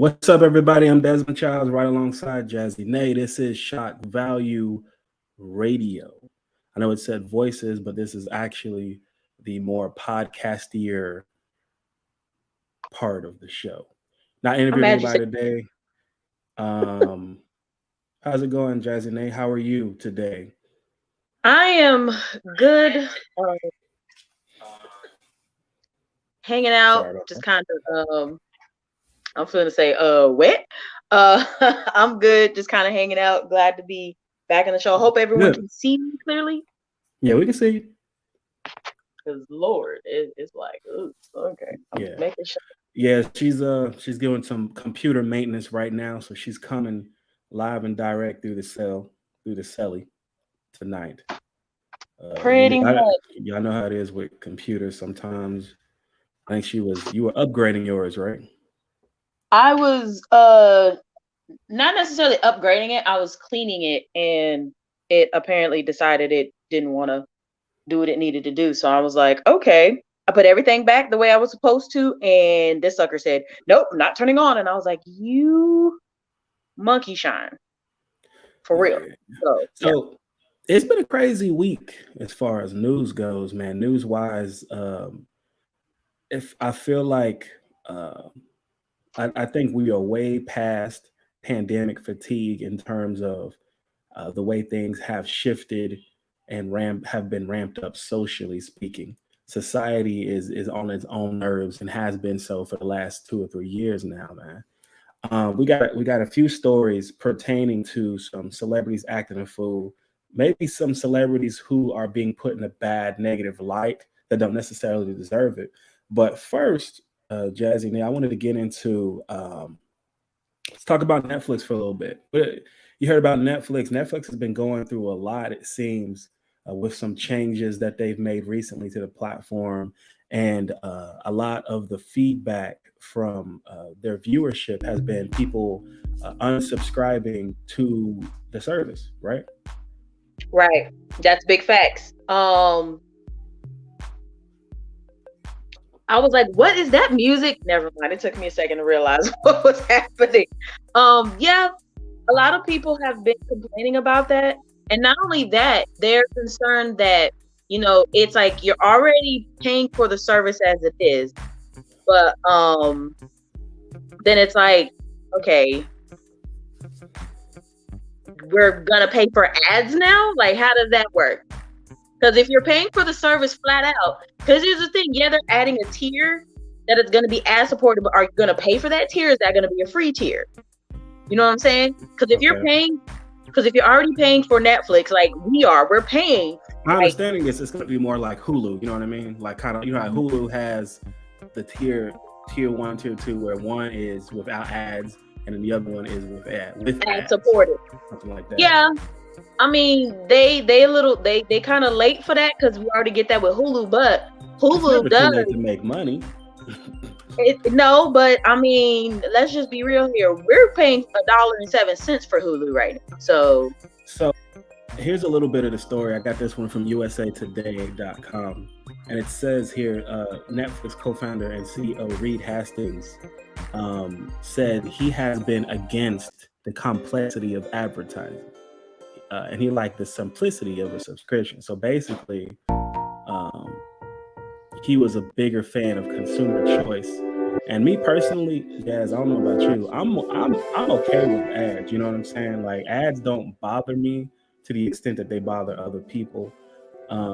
What's up, everybody? I'm Desmond Childs, right alongside Jazzy Nay. This is Shock Value Radio. I know it said voices, but this is actually the more podcastier part of the show. Not I'm interviewing mad you said anybody today. Um, how's it going, Jazzy Nay? How are you today? I am good. Hanging out, Sorry about just that. kind of I'm feeling to say wet. I'm good, just kind of hanging out. Glad to be back in the show. Hope everyone Good. can see me clearly. Yeah, we can see you. Cause Lord, it's like, ooh, okay. I'm Yeah. making sure. Yeah, she's doing some computer maintenance right now, so she's coming live and direct through the celly tonight. Pretty much. Y'all know how it is with computers. Sometimes I think you were upgrading yours, right? I was not necessarily upgrading it. I was cleaning it, and it apparently decided it didn't want to do what it needed to do. So I was like, okay. I put everything back the way I was supposed to, and this sucker said, "Nope, not turning on." And I was like, "You monkey shine for real." Yeah. So yeah, So it's been a crazy week as far as news goes, man. News wise, if I feel like uh, I think we are way past pandemic fatigue in terms of the way things have shifted and have been ramped up socially speaking. Society is on its own nerves and has been so for the last 2 or 3 years now, man. We got a few stories pertaining to some celebrities acting a fool, maybe some celebrities who are being put in a bad negative light that don't necessarily deserve it. But first, Jazzy, now I wanted to get into let's talk about Netflix for a little bit. You heard about Netflix. Netflix has been going through a lot, it seems, with some changes that they've made recently to the platform. And a lot of the feedback from their viewership has been people unsubscribing to the service, right? right. That's big facts. I was like, "What is that music?" Never mind. It took me a second to realize what was happening. Yeah, a lot of people have been complaining about that, and not only that, they're concerned that it's like you're already paying for the service as it is, but then it's like, okay, we're gonna pay for ads now. Like, how does that work? Because if you're paying for the service flat out, because here's the thing, yeah, they're adding a tier that is going to be ad supported, but are you going to pay for that tier? Is that going to be a free tier? You know what I'm saying? Okay. Because if you're already paying for Netflix, like we're paying. My Like, understanding is it's going to be more like Hulu. You know what I mean? Like kind of, how Hulu has the tier one, tier two, where one is without ads and then the other one is with ad ads, supported. something like that. Yeah, I mean they kind of late for that because we already get that with Hulu, but It's Hulu never too does late to make money. no, but I mean, let's just be real here. We're paying $1.07 for Hulu right now. So So here's a little bit of the story. I got this one from usatoday.com. And it says here Netflix co founder and CEO Reed Hastings said he has been against the complexity of advertising. And he liked the simplicity of a subscription. So basically, um, he was a bigger fan of consumer choice. And me personally, guys, I don't know about you. I'm okay with ads. You know what I'm saying? Like ads don't bother me to the extent that they bother other people.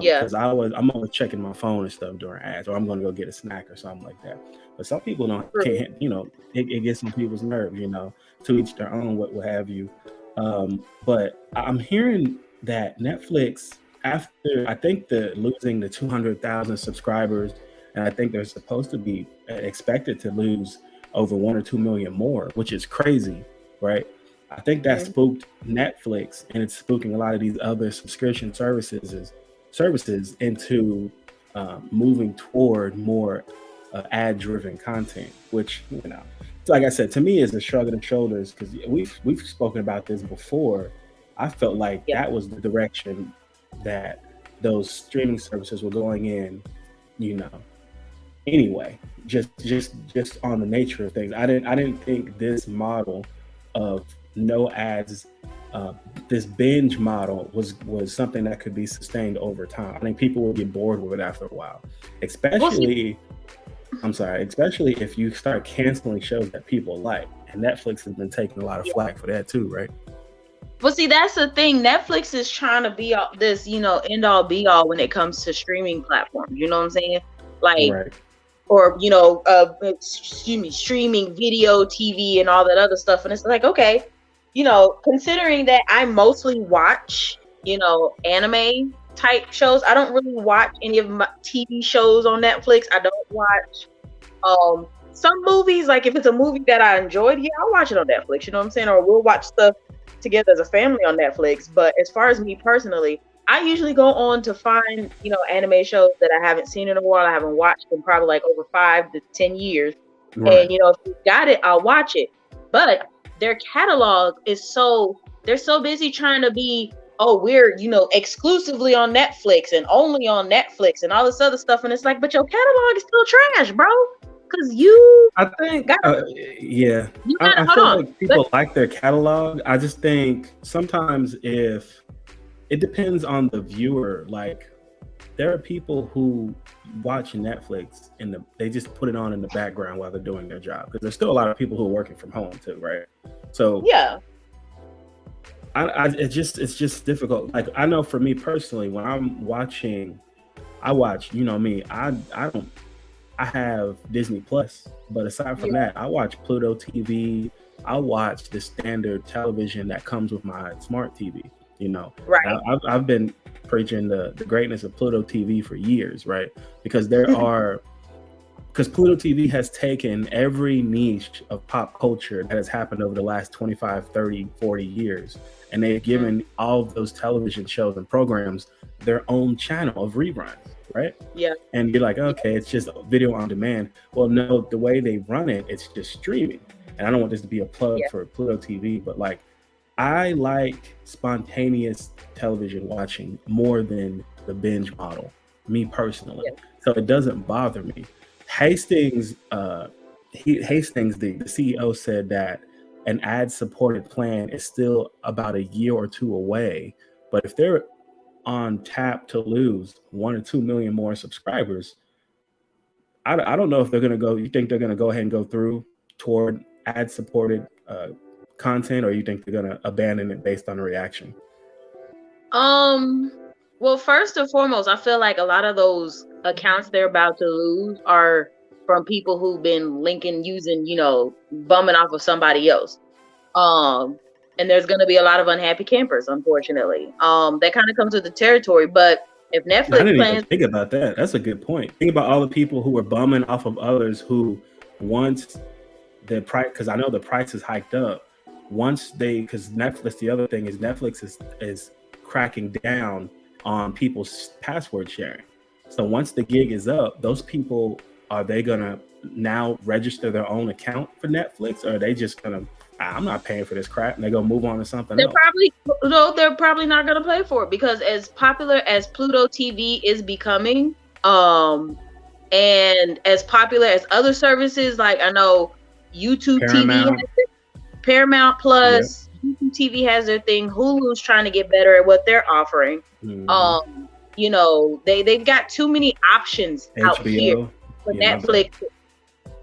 yeah, Because I'm always checking my phone and stuff during ads, or I'm going to go get a snack or something like that. But some people don't true. can't. It gets on people's nerves. To each their own. What have you? But I'm hearing that Netflix, after I think the losing the 200,000 subscribers, and I think they're supposed to be expected to lose over 1 or 2 million more, which is crazy, right? I think that Mhm. spooked Netflix, and it's spooking a lot of these other subscription services into moving toward more ad-driven content, which like I said, to me is a shrug of the shoulders because we've spoken about this before. I felt like Yeah, that was the direction that those streaming services were going in, you know. anyway. Just on the nature of things. I didn't think this model of no ads, uh, this binge model was something that could be sustained over time. I think people would get bored with it after a while, Well, see, especially. I'm sorry, especially if you start canceling shows that people like, and Netflix has been taking a lot of yeah. flack for that too, right? Well, see, that's the thing. Netflix is trying to be all this, end all be all when it comes to streaming platforms. You know what I'm saying? Like, Right. or excuse me, streaming video, TV, and all that other stuff. And it's like, okay, considering that I mostly watch, anime type shows. I don't really watch any of my TV shows on Netflix. I don't watch some movies. Like if it's a movie that I enjoyed, yeah, I'll watch it on Netflix. You know what I'm saying? Or we'll watch stuff together as a family on Netflix. But as far as me personally, I usually go on to find, anime shows that I haven't seen in a while. I haven't watched in probably like over 5 to 10 years. Right. And, if you got it, I'll watch it. But their catalog is they're so busy trying to be, oh, we're, exclusively on Netflix and only on Netflix and all this other stuff. And it's like, but your catalog is still trash, bro. Because I think, yeah, you I hold feel on. like people like their catalog. I just think sometimes if it depends on the viewer, like there are people who watch Netflix and they just put it on in the background while they're doing their job, because there's still a lot of people who are working from home too, right? So Yeah. it's just difficult. Like I know for me personally, when I'm watching, I watch, me, I have Disney Plus, but aside from that, I watch Pluto TV. I watch the standard television that comes with my smart TV. Right. I've been preaching the greatness of Pluto TV for years, right? Because because Pluto TV has taken every niche of pop culture that has happened over the last 25, 30, 40 years, and they've given all of those television shows and programs their own channel of reruns, right? Yeah. And you're like, okay, it's just video on demand. Well, no, the way they run it, it's just streaming. And I don't want this to be a plug for Pluto TV, but like, I like spontaneous television watching more than the binge model, me personally. Yeah. So it doesn't bother me. Hastings, the CEO, said that an ad-supported plan is still about a year or two away. But if they're on tap to lose 1 or 2 million more subscribers, I don't know if they're going to go. You think they're going to go ahead and go through toward ad-supported content, or you think they're going to abandon it based on the reaction? Well, first and foremost, I feel like a lot of those accounts they're about to lose are from people who've been using, bumming off of somebody else. And there's going to be a lot of unhappy campers, unfortunately. That kind of comes with the territory. But if Netflix I didn't even think about that. That's a good point. Think about all the people who were bumming off of others who once the price, because I know the price is hiked up. Because Netflix, the other thing is Netflix is cracking down on people's password sharing. So once the gig is up, those people, are they gonna now register their own account for Netflix, or are they just gonna, I'm not paying for this crap, and they're gonna move on to something else? They're probably not gonna pay for it, because as popular as Pluto TV is becoming, and as popular as other services, like I know YouTube TV, Paramount Plus, YouTube TV has their thing. Hulu's trying to get better at what they're offering. They've got too many options out here for Netflix.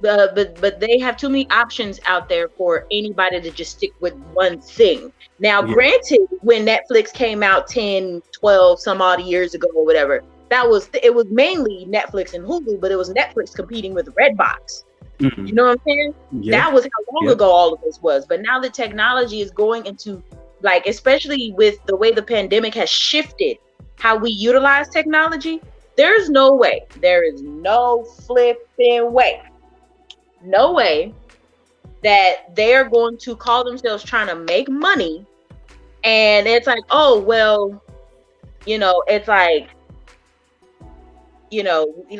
But they have too many options out there for anybody to just stick with one thing. Now, granted, when Netflix came out 10, 12, some odd years ago or whatever, it was mainly Netflix and Hulu, but it was Netflix competing with Redbox. You know what I'm saying? That was how long ago all of this was. But now the technology is going into, like, especially with the way the pandemic has shifted how we utilize technology, there is no flipping way, no way that they're going to call themselves trying to make money. And it's like, oh, well, it's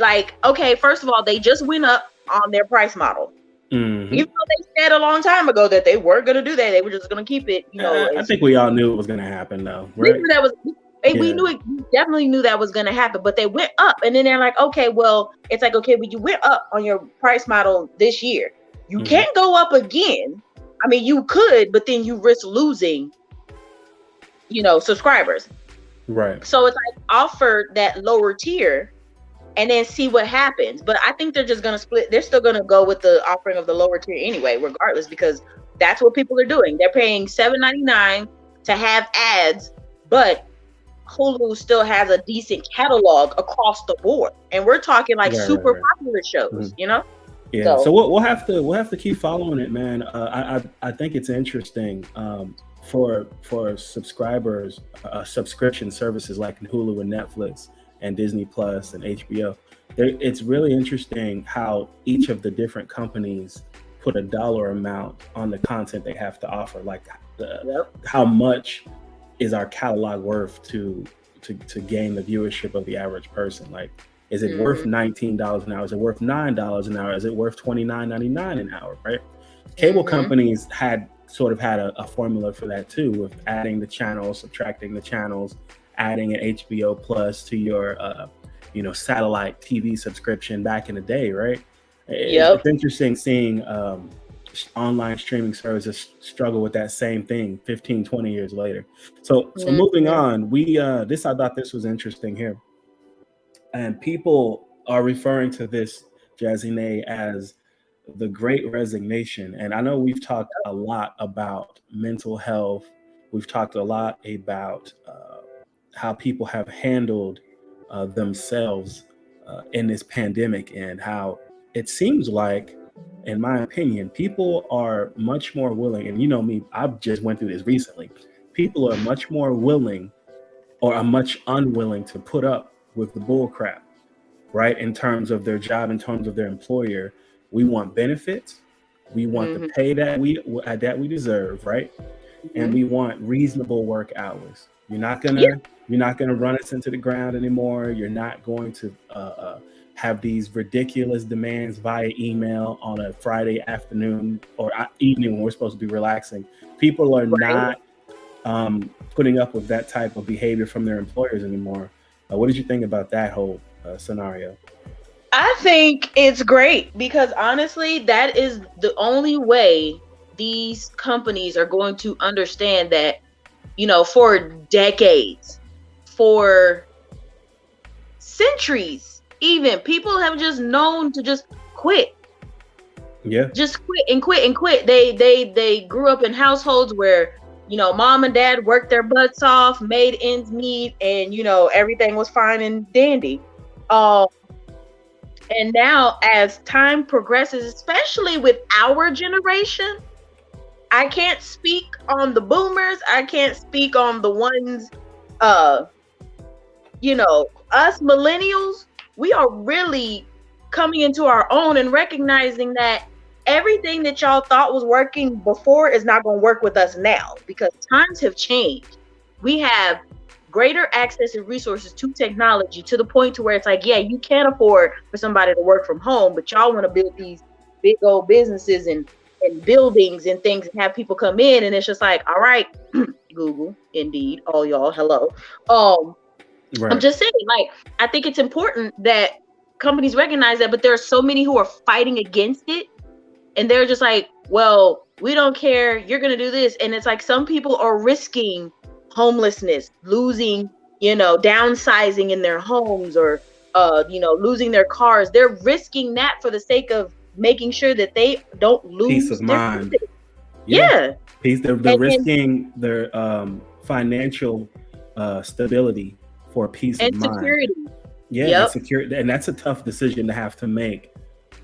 like, okay, first of all, they just went up on their price model. Even though they said a long time ago that they weren't going to do that, they were just going to keep it. I think we all knew it was going to happen, though. Right? We knew it. We definitely knew that was going to happen, but they went up, and then they're like, okay, well, it's like, okay, but you went up on your price model this year. You can't go up again. I mean, you could, but then you risk losing, subscribers. Right. So it's like offer that lower tier and then see what happens. But I think they're just going to split. They're still going to go with the offering of the lower tier anyway, regardless, because that's what people are doing. They're paying $7.99 to have ads, but Hulu still has a decent catalog across the board, and we're talking like super popular shows, Yeah. So we'll have to keep following it, man. I think it's interesting for subscribers, subscription services like Hulu and Netflix and Disney Plus and HBO. It's really interesting how each of the different companies put a dollar amount on the content they have to offer. Like how much is our catalog worth to gain the viewership of the average person? Like, is it worth $19 an hour? Is it worth $9 an hour? Is it worth $29.99 an hour? Right? Cable companies had a formula for that too, with adding the channels, subtracting the channels, adding an HBO Plus to your satellite TV subscription back in the day, right? It's interesting seeing online streaming services struggle with that same thing 15, 20 years later. So moving on, I thought this was interesting here. And people are referring to this, Jazzy, as the Great Resignation. And I know we've talked a lot about mental health. We've talked a lot about how people have handled themselves in this pandemic, and how it seems like, in my opinion, people are much more willing, and you know me, I've just went through this recently. People are much more willing or are much unwilling to put up with the bull crap, right? In terms of their job, in terms of their employer. We want benefits. We want the pay that we deserve, right? And we want reasonable work hours. You're not gonna run us into the ground anymore. You're not going to have these ridiculous demands via email on a Friday afternoon or evening when we're supposed to be relaxing. People are not putting up with that type of behavior from their employers anymore. What did you think about that whole scenario? I think it's great, because honestly, that is the only way these companies are going to understand that, for decades, for centuries, even, people have just known to just quit. Yeah. Just quit and quit and quit. They grew up in households where, mom and dad worked their butts off, made ends meet, and, everything was fine and dandy. And now, as time progresses, especially with our generation, I can't speak on the boomers. I can't speak on the ones, us millennials. We are really coming into our own and recognizing that everything that y'all thought was working before is not going to work with us now, because times have changed. We have greater access and resources to technology, to the point to where it's like, yeah, you can't afford for somebody to work from home, but y'all want to build these big old businesses and buildings and things and have people come in, and it's just like, all right, Google, Indeed, all y'all, hello. Right. I'm just saying, like, I think it's important that companies recognize that, but there are so many who are fighting against it, and they're just like, well, we don't care, you're gonna do this. And it's like, some people are risking homelessness, losing, downsizing in their homes, or losing their cars. They're risking that for the sake of making sure that they don't lose peace of mind. Yeah. They're risking their financial stability for peace of mind. Security. Yeah, security, and that's a tough decision to have to make,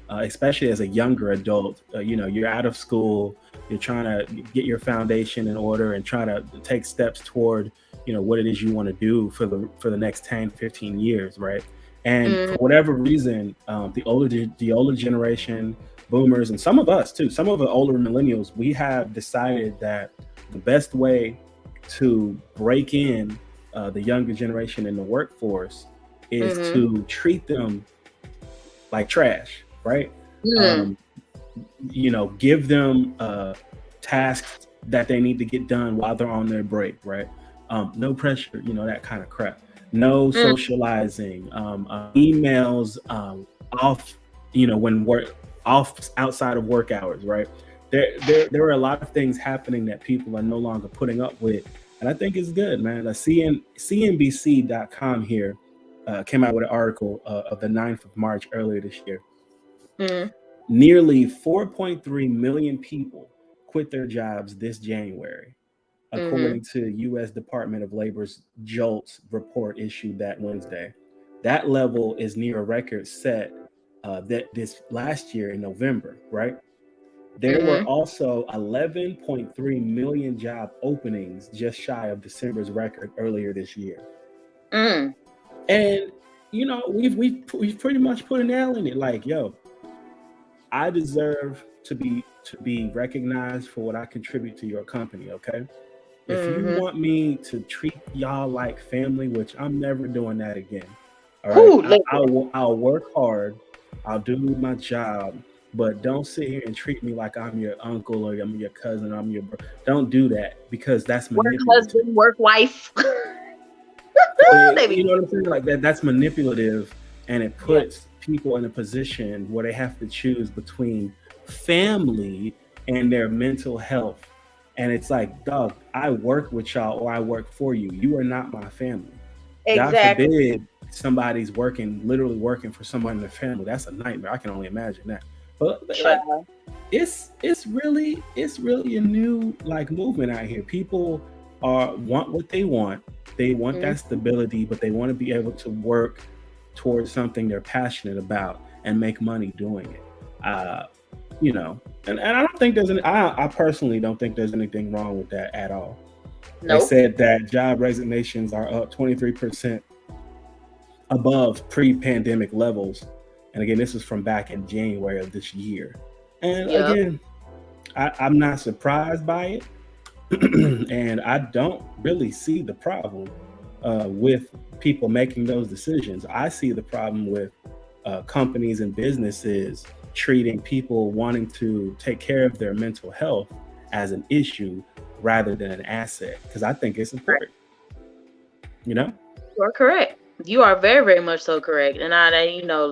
especially as a younger adult. You're out of school. You're trying to get your foundation in order and try to take steps toward, what it is you want to do for the next 10, 15 years, right? And for whatever reason, the older generation, boomers, and some of us too, some of the older millennials, we have decided that the best way to break in the younger generation in the workforce is to treat them like trash, right? Give them tasks that they need to get done while they're on their break, right? No pressure, that kind of crap. No Mm, socializing, emails off, when work off outside of work hours, right? There are a lot of things happening that people are no longer putting up with, and I think it's good, man. The CNBC.com here came out with an article of the 9th of March earlier this year. mm, Nearly 4.3 million people quit their jobs this January, mm-hmm, according to U.S. Department of Labor's JOLTS report issued that Wednesday. That level is near a record set that this last year in November, right? There were mm-hmm, also 11.3 million job openings, just shy of December's record earlier this year. mm, And we've pretty much put a nail in it. Like, yo, I deserve to be recognized for what I contribute to your company. Okay, if you mm-hmm. want me to treat y'all like family, which I'm never doing that again. All right, Who, listen, I'll work hard. I'll do my job, but don't sit here and treat me like I'm your uncle or I'm your cousin. I'm your bro. Don't do that because that's work manipulative. husband, work wife. They be, You know what I'm saying? Like that's manipulative, and it yeah, puts people in a position where they have to choose between family and their mental health. And it's like, dog, I work with y'all or I work for you. You are not my family. God exactly. forbid somebody's literally working for someone in their family. That's a nightmare. I can only imagine that. But like, Child. it's really a new like movement out here. People are want what they want. They want Mm, that stability, but they want to be able to work towards something they're passionate about and make money doing it. Uh, and I don't think I personally don't think there's anything wrong with that at all. They nope. said that job resignations are up 23% above pre-pandemic levels. And again, this is from back in January of this year. And Yep. again, I'm not surprised by it. And I don't really see the problem with people making those decisions. I see the problem with companies and businesses treating people wanting to take care of their mental health as an issue rather than an asset, because I think it's Right. important, you know? You are correct. You are very, very much so correct. And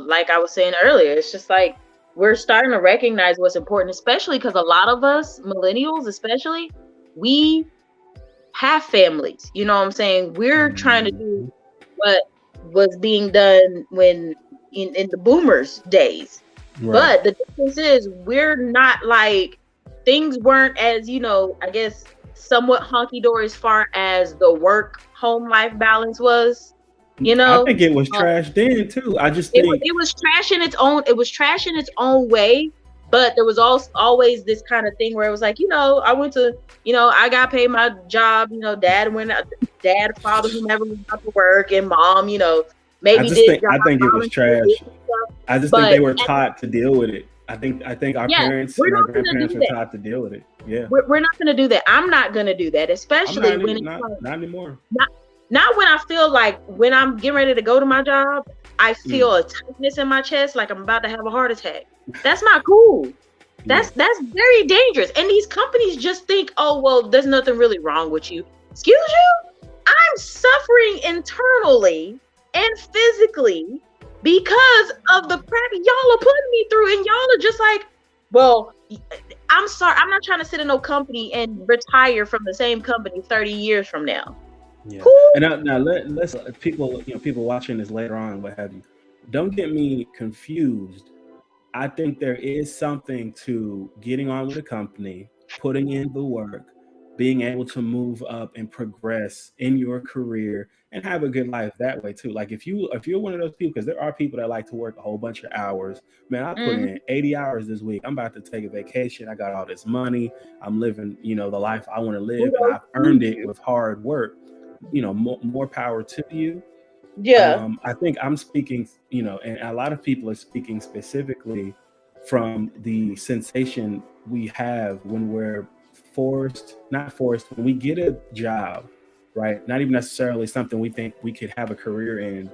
like I was saying earlier, it's just like we're starting to recognize what's important, especially because a lot of us, millennials especially, we have families. You know what I'm saying? We're trying to do Mhm. what was being done when in the boomers days. Right. But the difference is we're not like things weren't as, I guess somewhat honky dory as far as the work home life balance was, you I know. think it was Um, trash then too. I just it was think it was trash in its own it was trash in its own way, but there was also always this kind of thing where it was like, I went to, I got paid my job, dad went out, dad, father, whomever went out to work, and mom, I maybe just did think job I think it was volunteer trash. did some stuff. I just think But they were taught to deal with it. I think our yeah, parents we're and our not gonna grandparents do were that. taught to deal with it. Yeah. We're not gonna do that. I'm not gonna do that, I'm especially not when even it's not like not anymore. not not when I feel like when I'm getting ready to go to my job, I Mm, feel a tightness in my chest, like I'm about to have a heart attack. That's not cool. yeah. That's very dangerous. And these companies just think, oh well, there's nothing really wrong with you. Excuse you? I'm suffering internally and physically because of the crap y'all are putting me through, and y'all are just like, well, I'm sorry, I'm not trying to sit in no company and retire from the same company 30 years from now. Yeah. Who? And now let's people people watching this later on, what have you. Don't get me confused. I think there is something to getting on with a company, putting in the work, being able to move up and progress in your career and have a good life that way too. Like if you're one of those people, because there are people that like to work a whole bunch of hours. Man, I put Mm-hmm. in 80 hours this week. I'm about to take a vacation. I got all this money. I'm living, the life I want to live, and I've earned it with hard work. More power to you. Yeah. I think I'm speaking, and a lot of people are speaking specifically from the sensation we have when we're not forced, when we get a job, right? Not even necessarily something we think we could have a career in,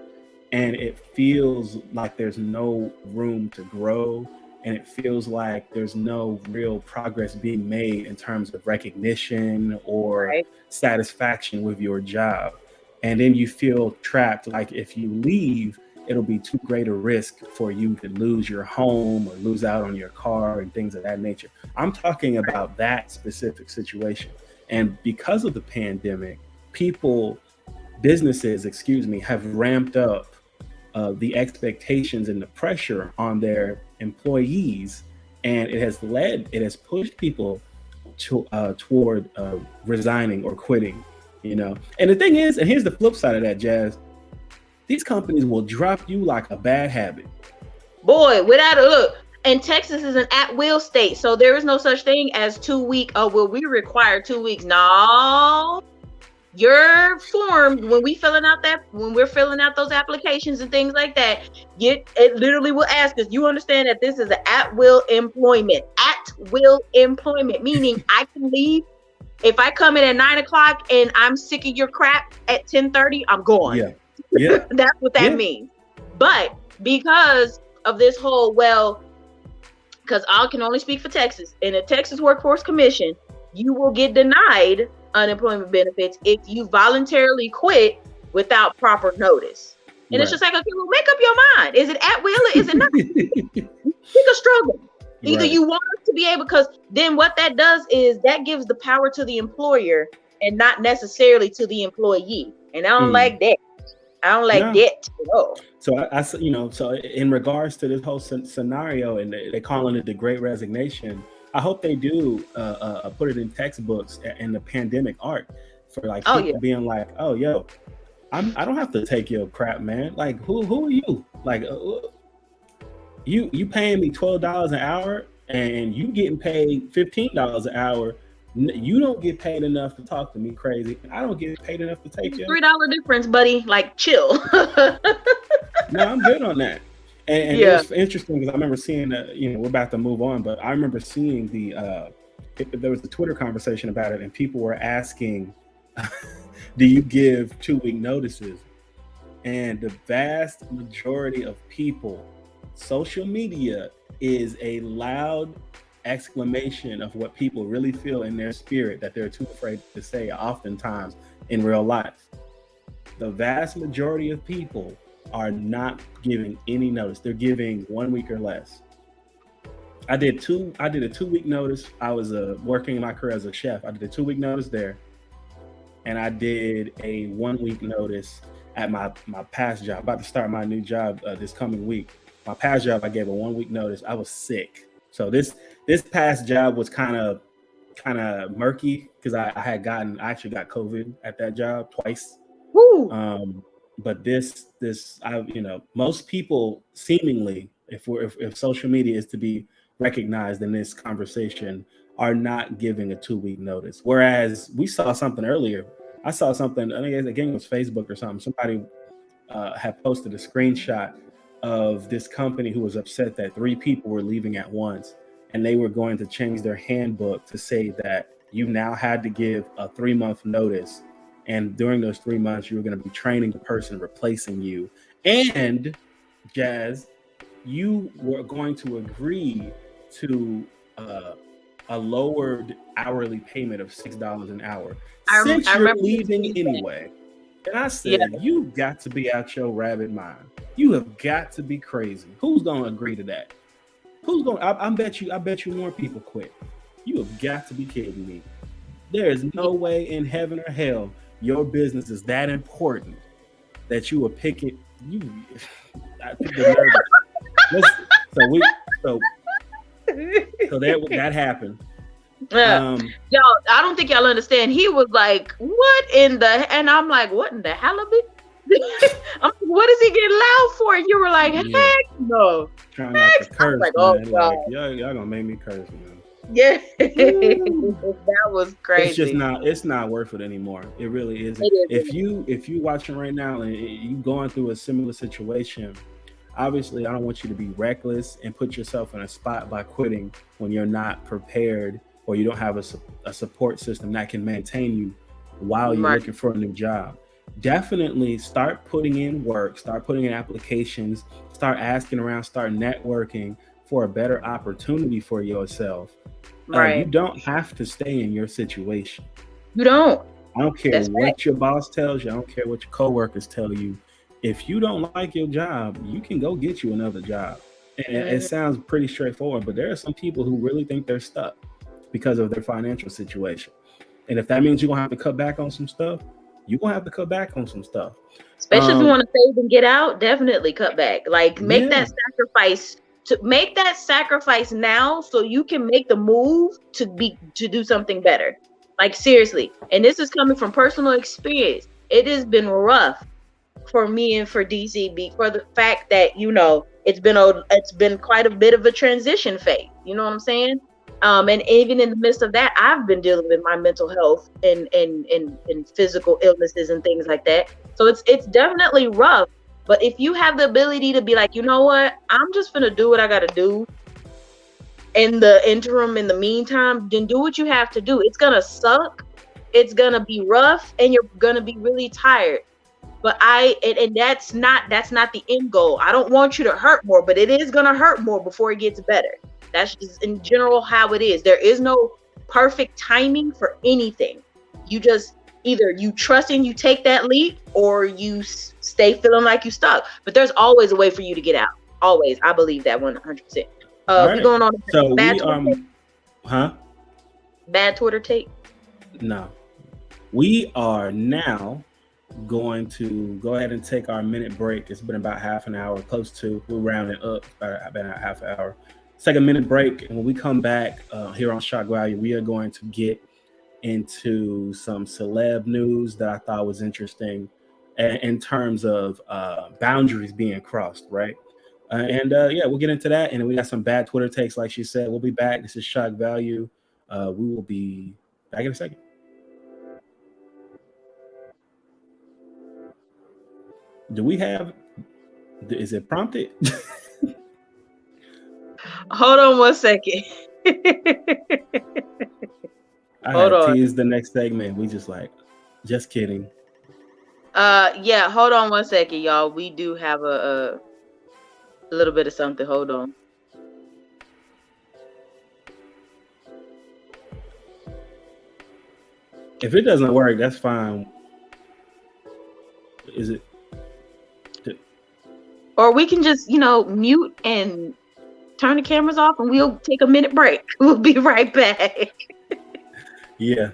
and it feels like there's no room to grow and it feels like there's no real progress being made in terms of recognition or Right. satisfaction with your job. And then you feel trapped. Like if you leave, it'll be too great a risk for you to lose your home or lose out on your car and things of that nature. I'm talking about that specific situation. And because of the pandemic, people, businesses, excuse me, have ramped up the expectations and the pressure on their employees, and it has pushed people toward resigning or quitting. You know, and the thing is, and here's the flip side of that, Jazz. These companies will drop you like a bad habit. Boy, without a look. And Texas is an at-will state, so there is no such thing as 2 week. Oh, well, we require 2 weeks. No, your form when we're filling out those applications and things like that, it literally will ask us. You understand that this is an at-will employment. At-will employment, meaning I can leave if I come in at 9 o'clock and I'm sick of your crap at 10:30. I'm gone. Yeah, yeah. That's what that means. But because of this whole, because I can only speak for Texas. In the Texas Workforce Commission, you will get denied unemployment benefits if you voluntarily quit without proper notice. And It's just like, okay, well, make up your mind. Is it at will or is it not? Pick a struggle. Either you want us to be able, because then what that does is that gives the power to the employer and not necessarily to the employee. And I don't like that. I don't like that at all. So so in regards to this whole scenario, and they're calling it the Great Resignation, I hope they do put it in textbooks in the pandemic art for like people being like, oh, yo, I don't have to take your crap, man. Like, who are you? Like, you paying me $12 an hour and you getting paid $15 an hour. You don't get paid enough to talk to me crazy. I don't get paid enough to take you. $3 difference, buddy. Like, chill. No, I'm good on that. And it was interesting because I remember seeing, we're about to move on, but I remember seeing there was a Twitter conversation about it, and people were asking, do you give 2-week notices? And the vast majority of people, social media is a loud exclamation of what people really feel in their spirit that they're too afraid to say oftentimes in real life. The vast majority of people are not giving any notice. They're giving 1 week or less. I did a 2-week notice. I was working in my career as a chef. I did a 2-week notice there. And I did a 1-week notice at my past job. About to start my new job this coming week. My past job, I gave a 1-week notice. I was sick. So this past job was kind of murky because I actually got COVID at that job twice. Woo. But this most people seemingly, if social media is to be recognized in this conversation, are not giving a 2-week notice. Whereas we saw something earlier. I saw something, I think again it was Facebook or something. Somebody had posted a screenshot of this company who was upset that 3 people were leaving at once, and they were going to change their handbook to say that you now had to give a 3-month notice. And during those 3 months, you were going to be training the person replacing you. And Jazz, you were going to agree to a lowered hourly payment of $6 an hour since you're leaving anyway. And I said, you got to be out your rabbit mind. You have got to be crazy. Who's going to agree to that? I bet you more people quit. You have got to be kidding me. There is no way in heaven or hell your business is that important that you will pick it. I think so that happened. Y'all, I don't think y'all understand. He was like, "What in the?" And I'm like, "What in the hell of it?" I'm like, "What is he getting loud for?" And you were like, "Heck no!" Trying not to curse, like, oh, man. Like, y'all gonna make me curse, man. Yeah, that was crazy. It's not worth it anymore. It really isn't. If you watching right now and you going through a similar situation, obviously I don't want you to be reckless and put yourself in a spot by quitting when you're not prepared or you don't have a support system that can maintain you while you're looking for a new job. Definitely start putting in work, start putting in applications, start asking around, start networking. for a better opportunity for yourself, you Right. don't have to stay in your situation. You don't. I don't care That's right. what your boss tells you. I don't care what your coworkers tell you. If you don't like your job, you can go get you another job. And it Mhm. sounds pretty straightforward, but there are some people who really think they're stuck because of their financial situation. And if that means you're gonna have to cut back on some stuff, you're gonna have to cut back on some stuff. Especially if you Um, want to save and get out, definitely cut back. Like yeah, make that sacrifice now so you can make the move to do something better. Like seriously. And this is coming from personal experience. It has been rough for me and for DCB for the fact that it's been quite a bit of a transition phase. You know what I'm saying? And even in the midst of that, I've been dealing with my mental health and physical illnesses and things like that. So it's definitely rough. But if you have the ability to be like, you know what, I'm just gonna do what I gotta do in the interim, in the meantime, then do what you have to do. It's gonna suck, it's gonna be rough, and you're gonna be really tired. But that's not the end goal. I don't want you to hurt more, but it is gonna hurt more before it gets better. That's just in general how it is. There is no perfect timing for anything. You just either you trust and you take that leap, or you stay feeling like you stuck. But there's always a way for you to get out. Always, I believe that 100%. all We right. going on So bad we Twitter take? huh? Bad Twitter take? No. We are now going to go ahead and take our minute break. It's been about half an hour, close to. We're rounding up about a half hour. Let's take a minute break, and when we come back here on ShckValue, we are going to get into some celeb news that I thought was interesting in terms of boundaries being crossed, right? Yeah, we'll get into that. And we got some bad Twitter takes, like she said. We'll be back. This is ShckValue. We will be back in a second. Do we have? Is it prompted? Hold on one second. I Hold had on. teased the next segment. We just like, just kidding. Yeah, hold on one second, y'all. We do have a little bit of something. Hold on. If it doesn't work, that's fine. Is it? Or we can just, mute and turn the cameras off and we'll take a minute break. We'll be right back. Yeah.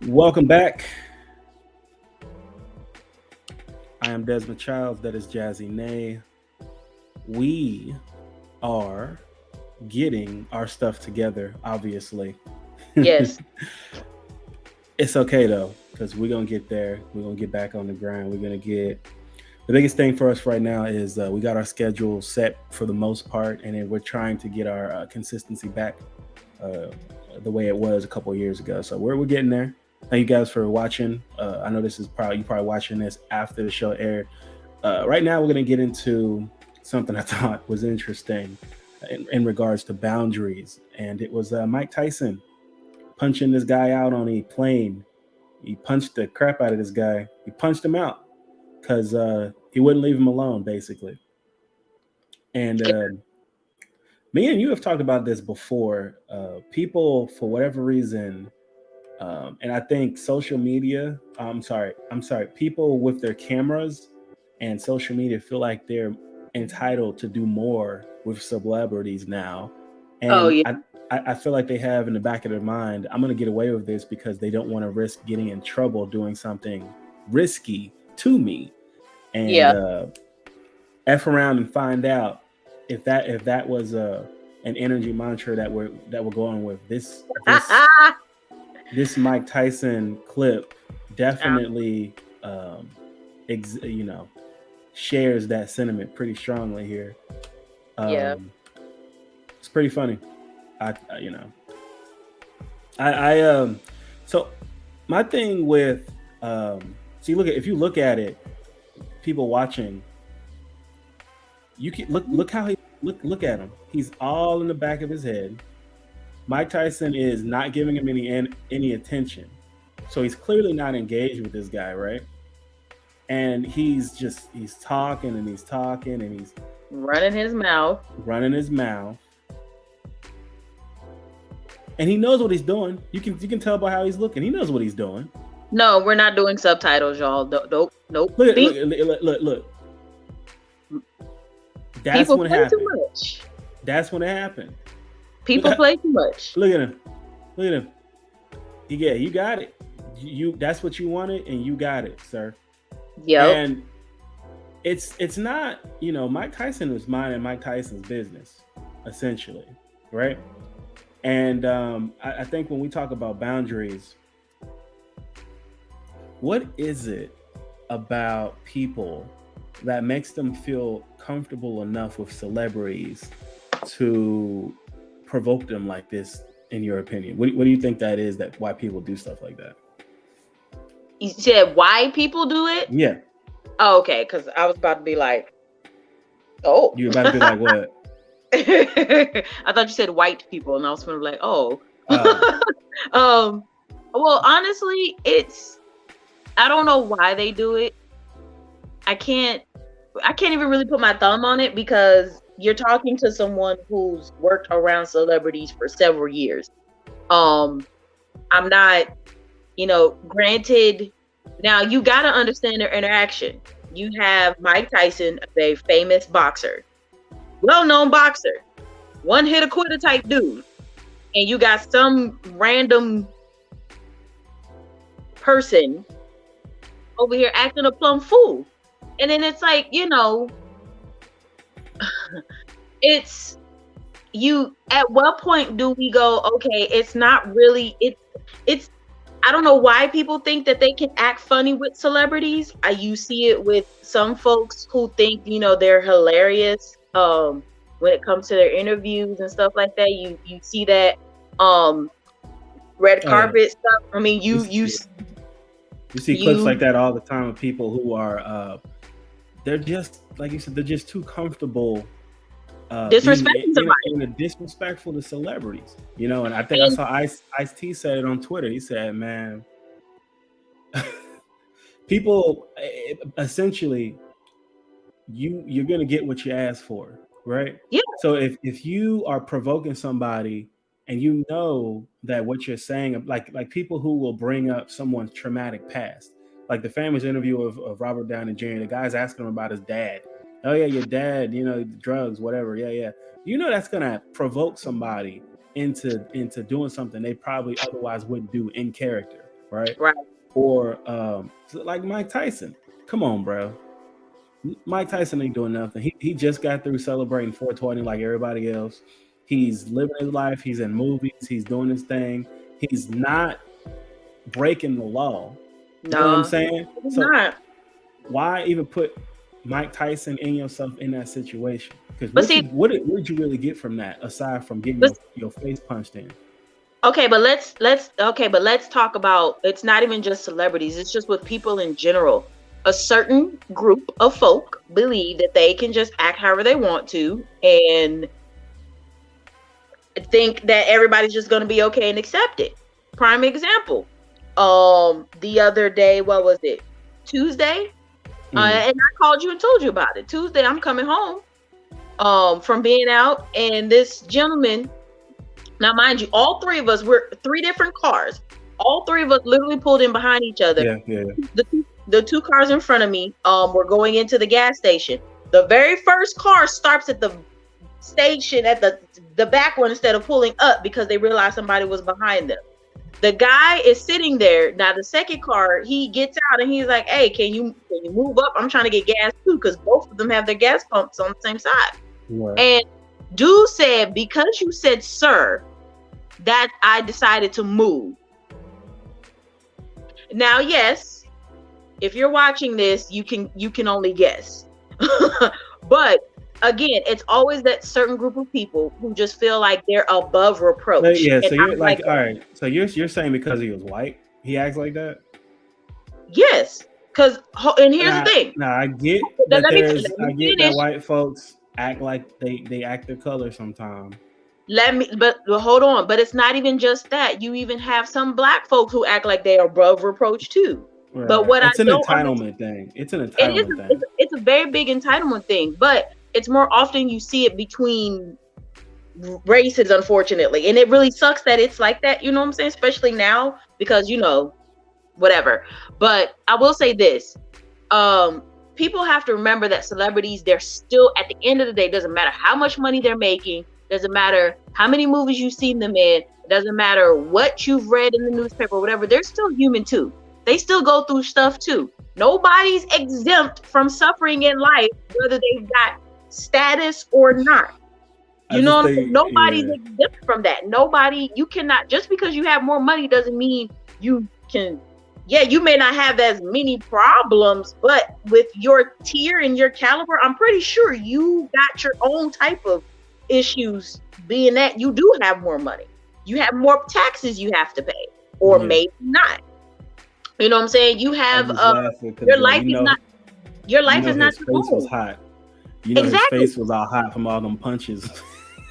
Welcome back. I am Desmond Childs. That is Jazzy Nay. We are getting our stuff together, obviously. Yes. It's okay though, because we're gonna get there. We're gonna get back on the grind. We're gonna get the biggest thing for us right now is we got our schedule set for the most part, and then we're trying to get our consistency back uh, the way it was a couple of years ago. So we're getting there. Thank you guys for watching. I know this is probably you probably watching this after the show aired. Right now, we're gonna get into something I thought was interesting in regards to boundaries, and it was Mike Tyson punching this guy out on a plane. He punched the crap out of this guy. He punched him out because he wouldn't leave him alone, basically. And me and you have talked about this before. People, for whatever reason, and I think social media. I'm sorry. People with their cameras and social media feel like they're entitled to do more with celebrities now, Oh and yeah. I feel like they have in the back of their mind, I'm going to get away with this because they don't want to risk getting in trouble doing something risky to me, and Yeah. f around and find out if that was an energy mantra that we're going with this Mike Tyson clip definitely you know shares that sentiment pretty strongly here. Yeah. It's pretty funny. You know I so my thing with see look at if you look at it, people watching, you can look how he look at him. He's all in the back of his head. Mike Tyson is not giving him any attention, so he's clearly not engaged with this guy, right? And he's talking and he's talking and he's Running his mouth. running his mouth, and he knows what he's doing. You can tell by how he's looking. He knows what he's doing. No, we're not doing subtitles, y'all. Nope. Look, look. That's People when it play happened. too much. That's when it happened. People play too much. Look at him. Look at him. Yeah, you got it. You that's what you wanted, and you got it, sir. Yep. And it's not, Mike Tyson was minding Mike Tyson's business, essentially, right? And I think when we talk about boundaries, what is it about people that makes them feel comfortable enough with celebrities to provoke them like this, in your opinion? What do you think that is, that why people do stuff like that? You said why people do it? Yeah. Oh, okay, because I was about to be like, oh. You about to be like, what? I thought you said white people, and I was going to be like, oh. Well, honestly, I don't know why they do it. I can't even really put my thumb on it, because you're talking to someone who's worked around celebrities for several years. I'm not, granted, now you got to understand their interaction. You have Mike Tyson, a famous boxer, well-known boxer, one hit a quitter type dude, and you got some random person over here acting a plumb fool. And then it's like, it's you, at what point do we go, okay, it's not really, it's I don't know why people think that they can act funny with celebrities. You see it with some folks who think, they're hilarious when it comes to their interviews and stuff like that. You see that red carpet stuff. I mean, you see clips like that all the time of people who are they're just, like you said, they're just too comfortable disrespecting somebody. And disrespectful to celebrities, and I think I saw Ice-T said it on Twitter. He said, man, people, essentially, you're gonna get what you ask for, right? Yeah. So if you are provoking somebody and you know that what you're saying, like people who will bring up someone's traumatic past, like the famous interview of Robert Downey Jr., the guy's asking him about his dad. Oh yeah, your dad, drugs, whatever. Yeah. That's gonna provoke somebody into doing something they probably otherwise wouldn't do in character, right? Right. Or like Mike Tyson. Come on, bro. Mike Tyson ain't doing nothing. He just got through celebrating 420 like everybody else. He's living his life. He's in movies. He's doing his thing. He's not breaking the law. You know what I'm saying? He's not. Why even put Mike Tyson and yourself in that situation? Because what did you really get from that aside from getting your face punched in? Okay, but let's talk about, it's not even just celebrities, it's just with people in general. A certain group of folk believe that they can just act however they want to and think that everybody's just going to be okay and accept it. Prime example. The other day, what was it? Tuesday? And I called you and told you about it. Tuesday, I'm coming home from being out, and this gentleman, now mind you, all three of us were 3 different cars. All 3 of us literally pulled in behind each other. Yeah. The 2 cars in front of me were going into the gas station. The very first car stops at the station at the back one instead of pulling up because they realized somebody was behind them. The guy is sitting there. Now the second car, he gets out and he's like, "Hey, can you move up? I'm trying to get gas too," because both of them have their gas pumps on the same side. Right. And dude said, "Because you said sir, that I decided to move." Now, yes, if you're watching this, you can only guess. But again, it's always that certain group of people who just feel like they're above reproach. Yeah, so you're like, all right. So you're saying because he was white, he acts like that? Yes, because and here's the thing. Now I get that that white folks act like they act their color sometimes. But hold on. But it's not even just that. You even have some black folks who act like they are above reproach too. Right. But it's an entitlement thing. It's an entitlement thing. It's a very big entitlement thing. But it's more often you see it between races, unfortunately. And it really sucks that it's like that, you know what I'm saying? Especially now because, whatever. But I will say this. People have to remember that celebrities, they're still, at the end of the day, doesn't matter how much money they're making, doesn't matter how many movies you've seen them in, it doesn't matter what you've read in the newspaper or whatever, they're still human too. They still go through stuff too. Nobody's exempt from suffering in life, whether they've got status or not. Nobody's exempt from that. You cannot, just because you have more money doesn't mean you can, you may not have as many problems, but with your tier and your caliber, I'm pretty sure you got your own type of issues, being that you do have more money. You have more taxes you have to pay, or maybe not. You know what I'm saying? You have your life is not your face was hot. His face was all hot from all them punches.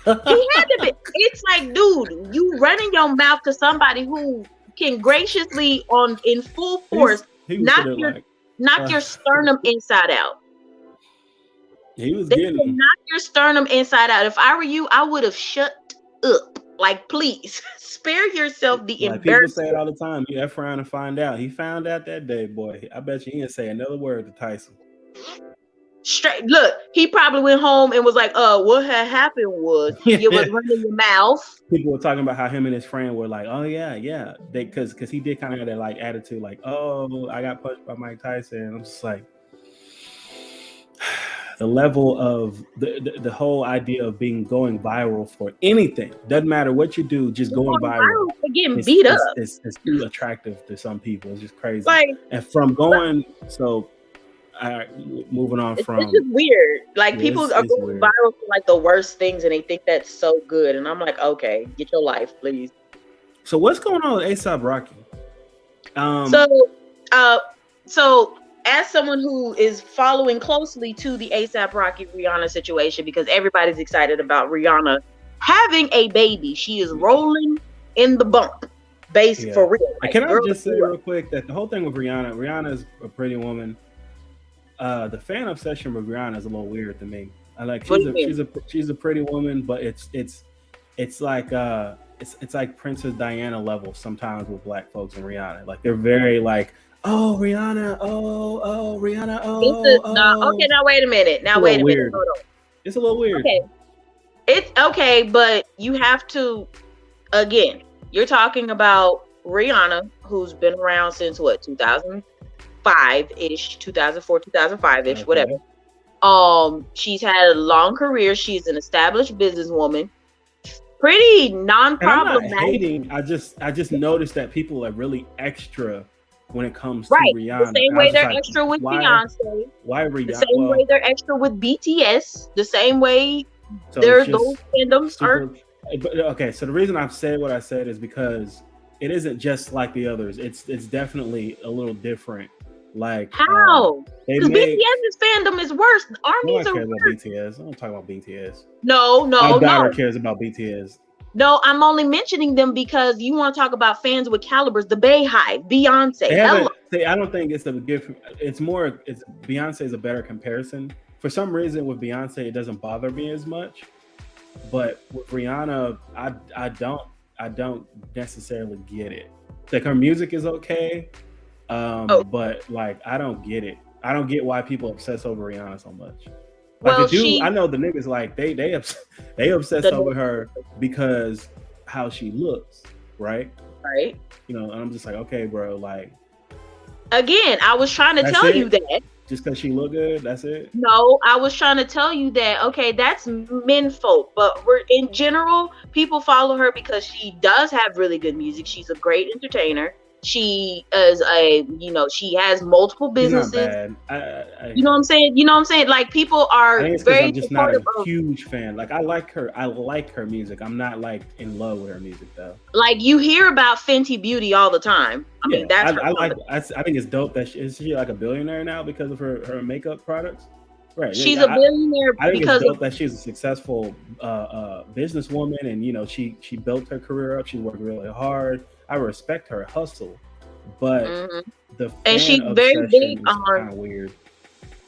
He had to be. It's like, dude, you running your mouth to somebody who can graciously in full force knock your sternum inside out. He was getting knock your sternum inside out. If I were you, I would have shut up. Like, please spare yourself the embarrassment. People say it all the time. You F around and find out. He found out that day, boy. I bet you he didn't say another word to Tyson. Straight. Look, he probably went home and was like, what had happened was you was running your mouth. People were talking about how him and his friend were like, oh yeah. Because he did kind of have that like attitude, like, oh, I got punched by Mike Tyson. I'm just like, the level of the whole idea of going viral for anything, doesn't matter what you do, just going viral. Getting beat up. It's too attractive to some people. It's just crazy. And from going, moving on from. It's just weird. Like, people are going viral for like the worst things, and they think that's so good. And I'm like, okay, get your life, please. So what's going on with A$AP Rocky? So as someone who is following closely to the A$AP Rocky Rihanna situation, because everybody's excited about Rihanna having a baby, she is rolling in the bump, for real. Like, can I just say real quick that the whole thing with Rihanna is a pretty woman. The fan obsession with Rihanna is a little weird to me. I like she's a pretty woman, but it's like it's like Princess Diana level sometimes with black folks and Rihanna. Like, they're very like, oh, Rihanna, oh, Rihanna, okay, now wait a minute. Hold on. It's a little weird. Okay. It's okay, but you have to, again, you're talking about Rihanna, who's been around since what, 2005-ish, 2004, 2005-ish, whatever. She's had a long career. She's an established businesswoman. Pretty non-problematic. And I'm not hating. I just noticed that people are really extra when it comes to Rihanna. The same way they're extra with Beyonce. Why Rihanna? The same way they're extra with BTS. The same way those fandoms are. Okay, so the reason I've said what I said is because it isn't just like the others. It's definitely a little different. Like how? Because BTS's fandom is worse. Armies are worse. About BTS. I don't talk about BTS. No. My daughter cares about BTS. No, I'm only mentioning them because you want to talk about fans with calibers. The Bayhive, Beyonce. I don't think it's a good. It's Beyonce is a better comparison. For some reason, with Beyonce, it doesn't bother me as much. But with Rihanna, I don't necessarily get it. Like her music is okay. But like I don't get it. I don't get why people obsess over Rihanna so much. Like I know the niggas like they obsess over her because how she looks, right? Right. You know, and I'm just like, okay, bro, like again, I was trying to tell you that. Just because she look good, that's it? No, I was trying to tell you that, okay, that's menfolk, but we're in general, people follow her because she does have really good music. She's a great entertainer. She is she has multiple businesses. Not bad. You know what I'm saying? Like people are very I'm just not a huge fan. Like I like her music. I'm not like in love with her music though. Like you hear about Fenty Beauty all the time. I mean, that's I think it's dope that is she like a billionaire now because of her makeup products. Right. She's a billionaire I think it's dope that she's a successful businesswoman, and she built her career up. She worked really hard. I respect her hustle, but she's very big on kind of weird.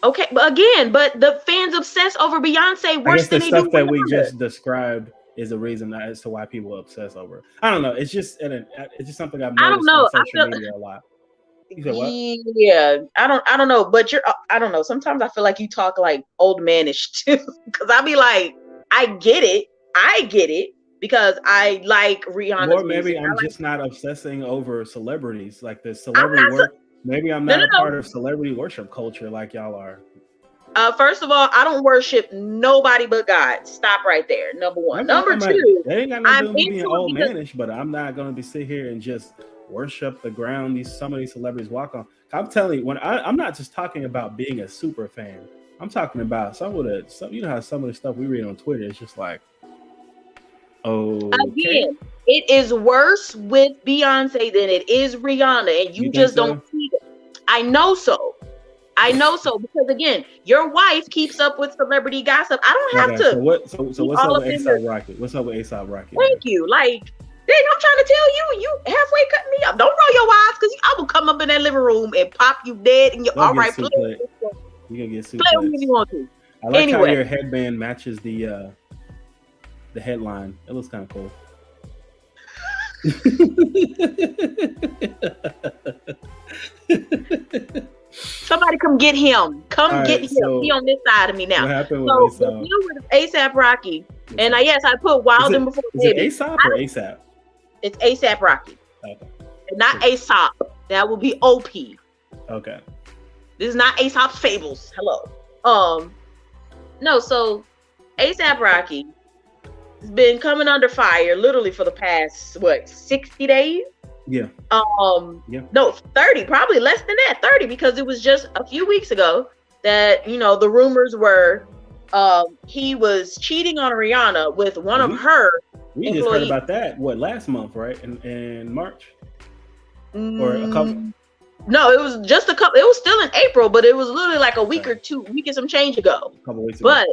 Okay, but the fans obsess over Beyonce worse than they do. The stuff that we just described is the reason as to why people obsess over her. I don't know. It's just something I've noticed on social media a lot. You said what? Yeah, I don't know, but I don't know. Sometimes I feel like you talk like old manish too, because I'll be like, I get it. Because I like Rihanna. Or maybe I'm just not obsessing over celebrities, like the celebrity work. Maybe I'm not a part of celebrity worship culture like y'all are. First of all, I don't worship nobody but God. Stop right there. Number one. Number two, they ain't got nothing to do with being old manish, but I'm not going to be sit here and just worship the ground some of these celebrities walk on. I'm telling you, I'm not just talking about being a super fan. I'm talking about some of the stuff we read on Twitter is just like. Again, it is worse with Beyonce than it is Rihanna, and you just don't see it. I know so because again, your wife keeps up with celebrity gossip. I don't have to. So what's up with A$AP Rocky? What's up with A$AP Rocky? Thank you. Like, dang, I'm trying to tell you halfway cut me up. Don't roll your eyes, because I will come up in that living room and pop you dead. And you're all right. You're gonna get super. Play with me if you want to. I like how your headband matches the headline. It looks kind of cool. Somebody come get him. Get him. So he on this side of me now. What happened with the deal with A$AP Rocky, and I put Wild and Before Baby. Is it A$AP or ASAP? It's A$AP Rocky. Okay. And not A$AP. That will be OP. Okay. This is not Aesop's Fables. Hello. No. So A$AP Rocky has been coming under fire literally for the past 60 days? Yeah. No, 30, probably less than that, 30, because it was just a few weeks ago that the rumors were he was cheating on Rihanna with one of her we employees. Just heard about that last month, right? In March? Or a couple? No, it was just a couple. It was still in April, but it was literally like a week or 2 weeks and some change ago. A couple weeks ago. But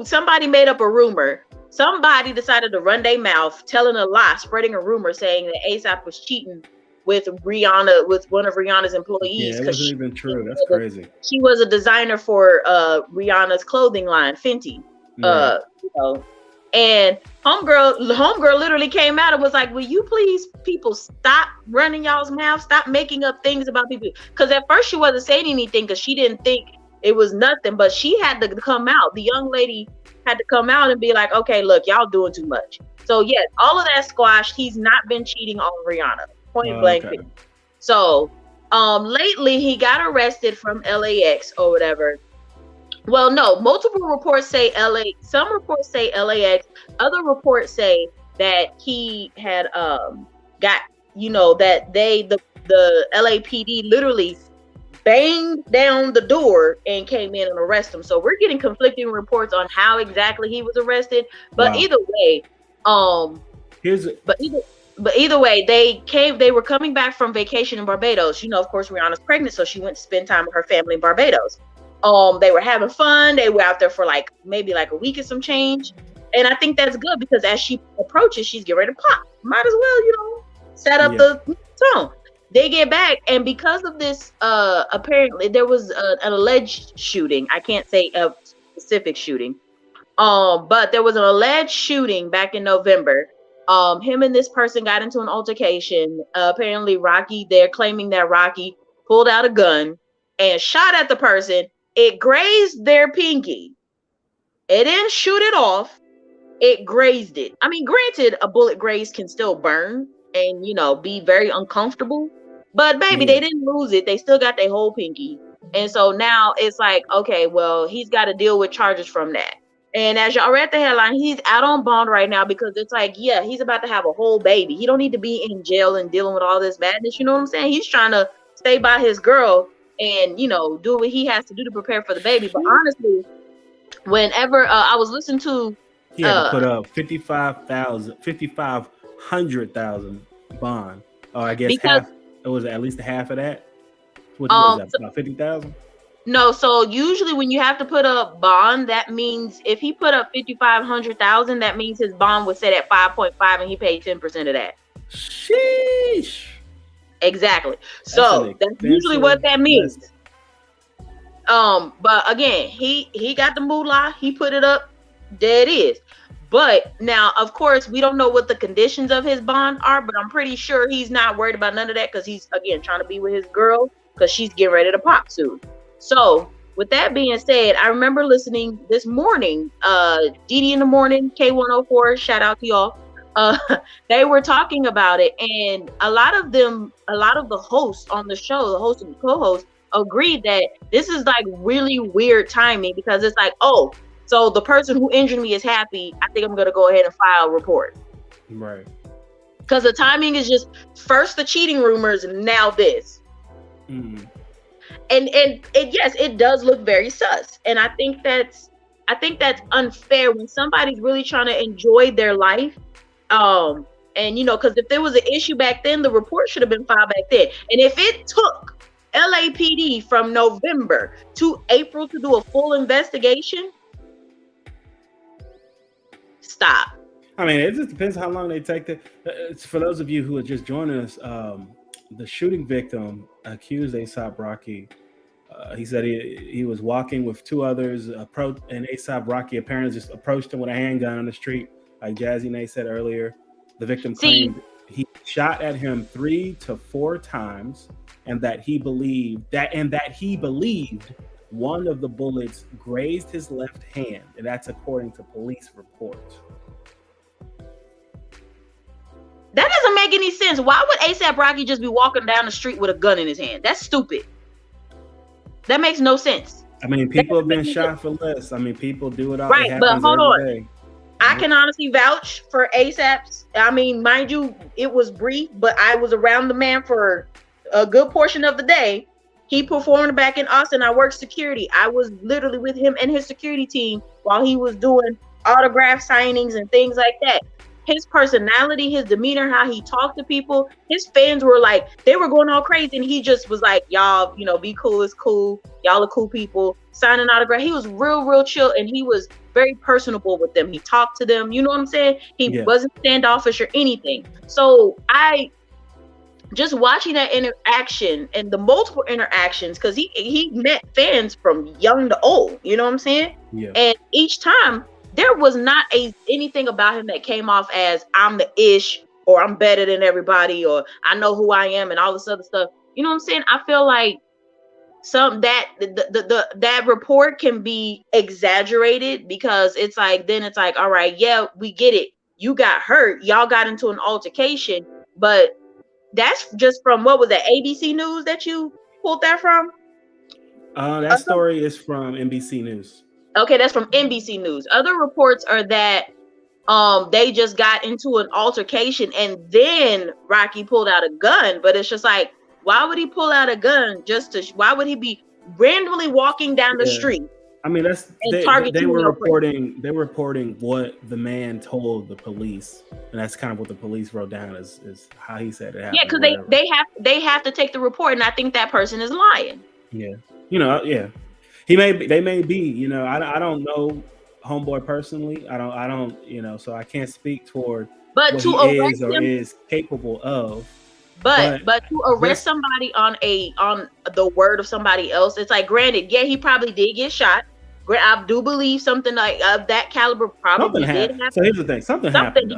somebody made up a rumor. Somebody decided to run their mouth, telling a lie, spreading a rumor saying that A$AP was cheating with Rihanna, with one of Rihanna's employees. Yeah, it wasn't even true. That's crazy. She was a designer for Rihanna's clothing line, Fenty. Right. And homegirl literally came out and was like, will you please, people, stop running y'all's mouth, stop making up things about people. Because at first she wasn't saying anything because she didn't think it was nothing, but she had to come out. The young lady had to come out and be like, okay, look, y'all doing too much. So yes, all of that squashed. He's not been cheating on Rihanna. Point blank. Okay. So lately he got arrested from LAX or whatever. Well, no, multiple reports say LA. Some reports say LAX. Other reports say that he had got, that the LAPD literally banged down the door and came in and arrested him. So we're getting conflicting reports on how exactly he was arrested. But either way, either way, they were coming back from vacation in Barbados. Of course, Rihanna's pregnant, so she went to spend time with her family in Barbados. They were having fun. They were out there for maybe a week and some change. And I think that's good because as she approaches, she's getting ready to pop. Might as well, set up the tone. They get back, and because of this, apparently there was an alleged shooting. I can't say a specific shooting, but there was an alleged shooting back in November. Him and this person got into an altercation. Apparently, they're claiming that Rocky pulled out a gun and shot at the person. It grazed their pinky. It didn't shoot it off. It grazed it. I mean, granted, a bullet graze can still burn and, be very uncomfortable. But baby, they didn't lose it. They still got their whole pinky. And so now it's like, okay, well, he's got to deal with charges from that. And as y'all read the headline, he's out on bond right now because it's like, yeah, he's about to have a whole baby. He don't need to be in jail and dealing with all this madness. You know what I'm saying? He's trying to stay by his girl and, do what he has to do to prepare for the baby. But honestly, whenever I was listening to... He had to put up $5,500,000 bond. Oh, I guess half. It was at least half of that. What was that? About 50,000? No, so usually when you have to put up bond, that means if he put up 5,500,000, that means his bond was set at 5.5 and he paid 10% of that. Sheesh. Exactly. So that's usually what that means. But again, he got the moolah, he put it up, there it is. But now, of course, we don't know what the conditions of his bond are, but I'm pretty sure he's not worried about none of that because he's, again, trying to be with his girl because she's getting ready to pop soon. So with that being said, I remember listening this morning, Didi in the Morning, K104, shout out to y'all. They were talking about it, and a lot of the hosts on the show, the host and the co-host, agreed that this is really weird timing because it's like, oh, so the person who injured me is happy. I think I'm going to go ahead and file a report. Right. Because the timing is just first the cheating rumors and now this. Mm. And yes, it does look very sus. And I think that's unfair when somebody's really trying to enjoy their life. And because if there was an issue back then, the report should have been filed back then. And if it took LAPD from November to April to do a full investigation, stop. I mean, it just depends how long they take for those of you who are just joining us, the shooting victim accused A$AP Rocky. He said he was walking with two others, and A$AP Rocky apparently just approached him with a handgun on the street, like Jazzy Nay said earlier. The victim claimed he shot at him 3 to 4 times, and that he believed one of the bullets grazed his left hand, and that's according to police reports. That doesn't make any sense. Why would A$AP Rocky just be walking down the street with a gun in his hand? That's stupid. That makes no sense. I mean, people have been shot for less. I mean, people do it all. Right, but hold on. Day. I can honestly vouch for A$AP's. I mean, mind you, it was brief, but I was around the man for a good portion of the day. He performed back in Austin. I worked security. I was literally with him and his security team while he was doing autograph signings and things like that. His personality, his demeanor, how he talked to people, his fans were they were going all crazy. And he just was like, y'all, be cool. It's cool. Y'all are cool people. Signing autograph. He was real chill. And he was very personable with them. He talked to them. You know what I'm saying? He wasn't standoffish or anything. So just watching that interaction and the multiple interactions, because he met fans from young to old, you know what I'm saying? Yeah. And each time there was not anything about him that came off as I'm the ish or I'm better than everybody or I know who I am and all this other stuff. You know what I'm saying? I feel like some that report can be exaggerated, because it's like, then it's like, all right, yeah, we get it. You got hurt. Y'all got into an altercation, but that's just from, what was that, ABC News that you pulled that from? That story is from NBC News. Okay, that's from NBC News. Other reports are that they just got into an altercation and then Rocky pulled out a gun. But it's just like, why would he pull out a gun why would he be randomly walking down the street? I mean, they were reporting what the man told the police, and that's kind of what the police wrote down is how he said it happened. Yeah, because they have to take the report, and I think that person is lying. Yeah, yeah. They may be, I don't know homeboy personally. I don't, so I can't speak toward what he is or is capable of. But to arrest somebody on the word of somebody else, it's like, granted, yeah, he probably did get shot. I do believe something like of that caliber probably did happen. So here's the thing, something happened.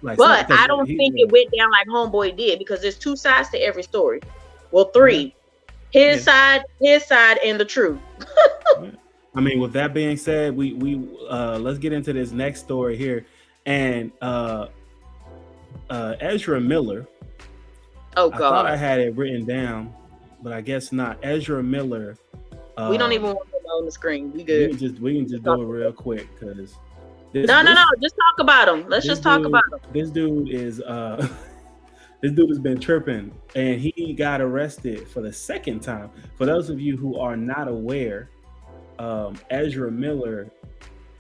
Like, but I don't think it went down like homeboy did, because there's two sides to every story. Well, three. His side, and the truth. I mean, with that being said, we let's get into this next story here. And Ezra Miller. Oh God! I thought I had it written down, but I guess not. Ezra Miller. We don't even want him on the screen. We good. We can just do it real quick, because no. Just talk about him. Let's just talk about him. This dude is this dude has been tripping, and he got arrested for the second time. For those of you who are not aware, Ezra Miller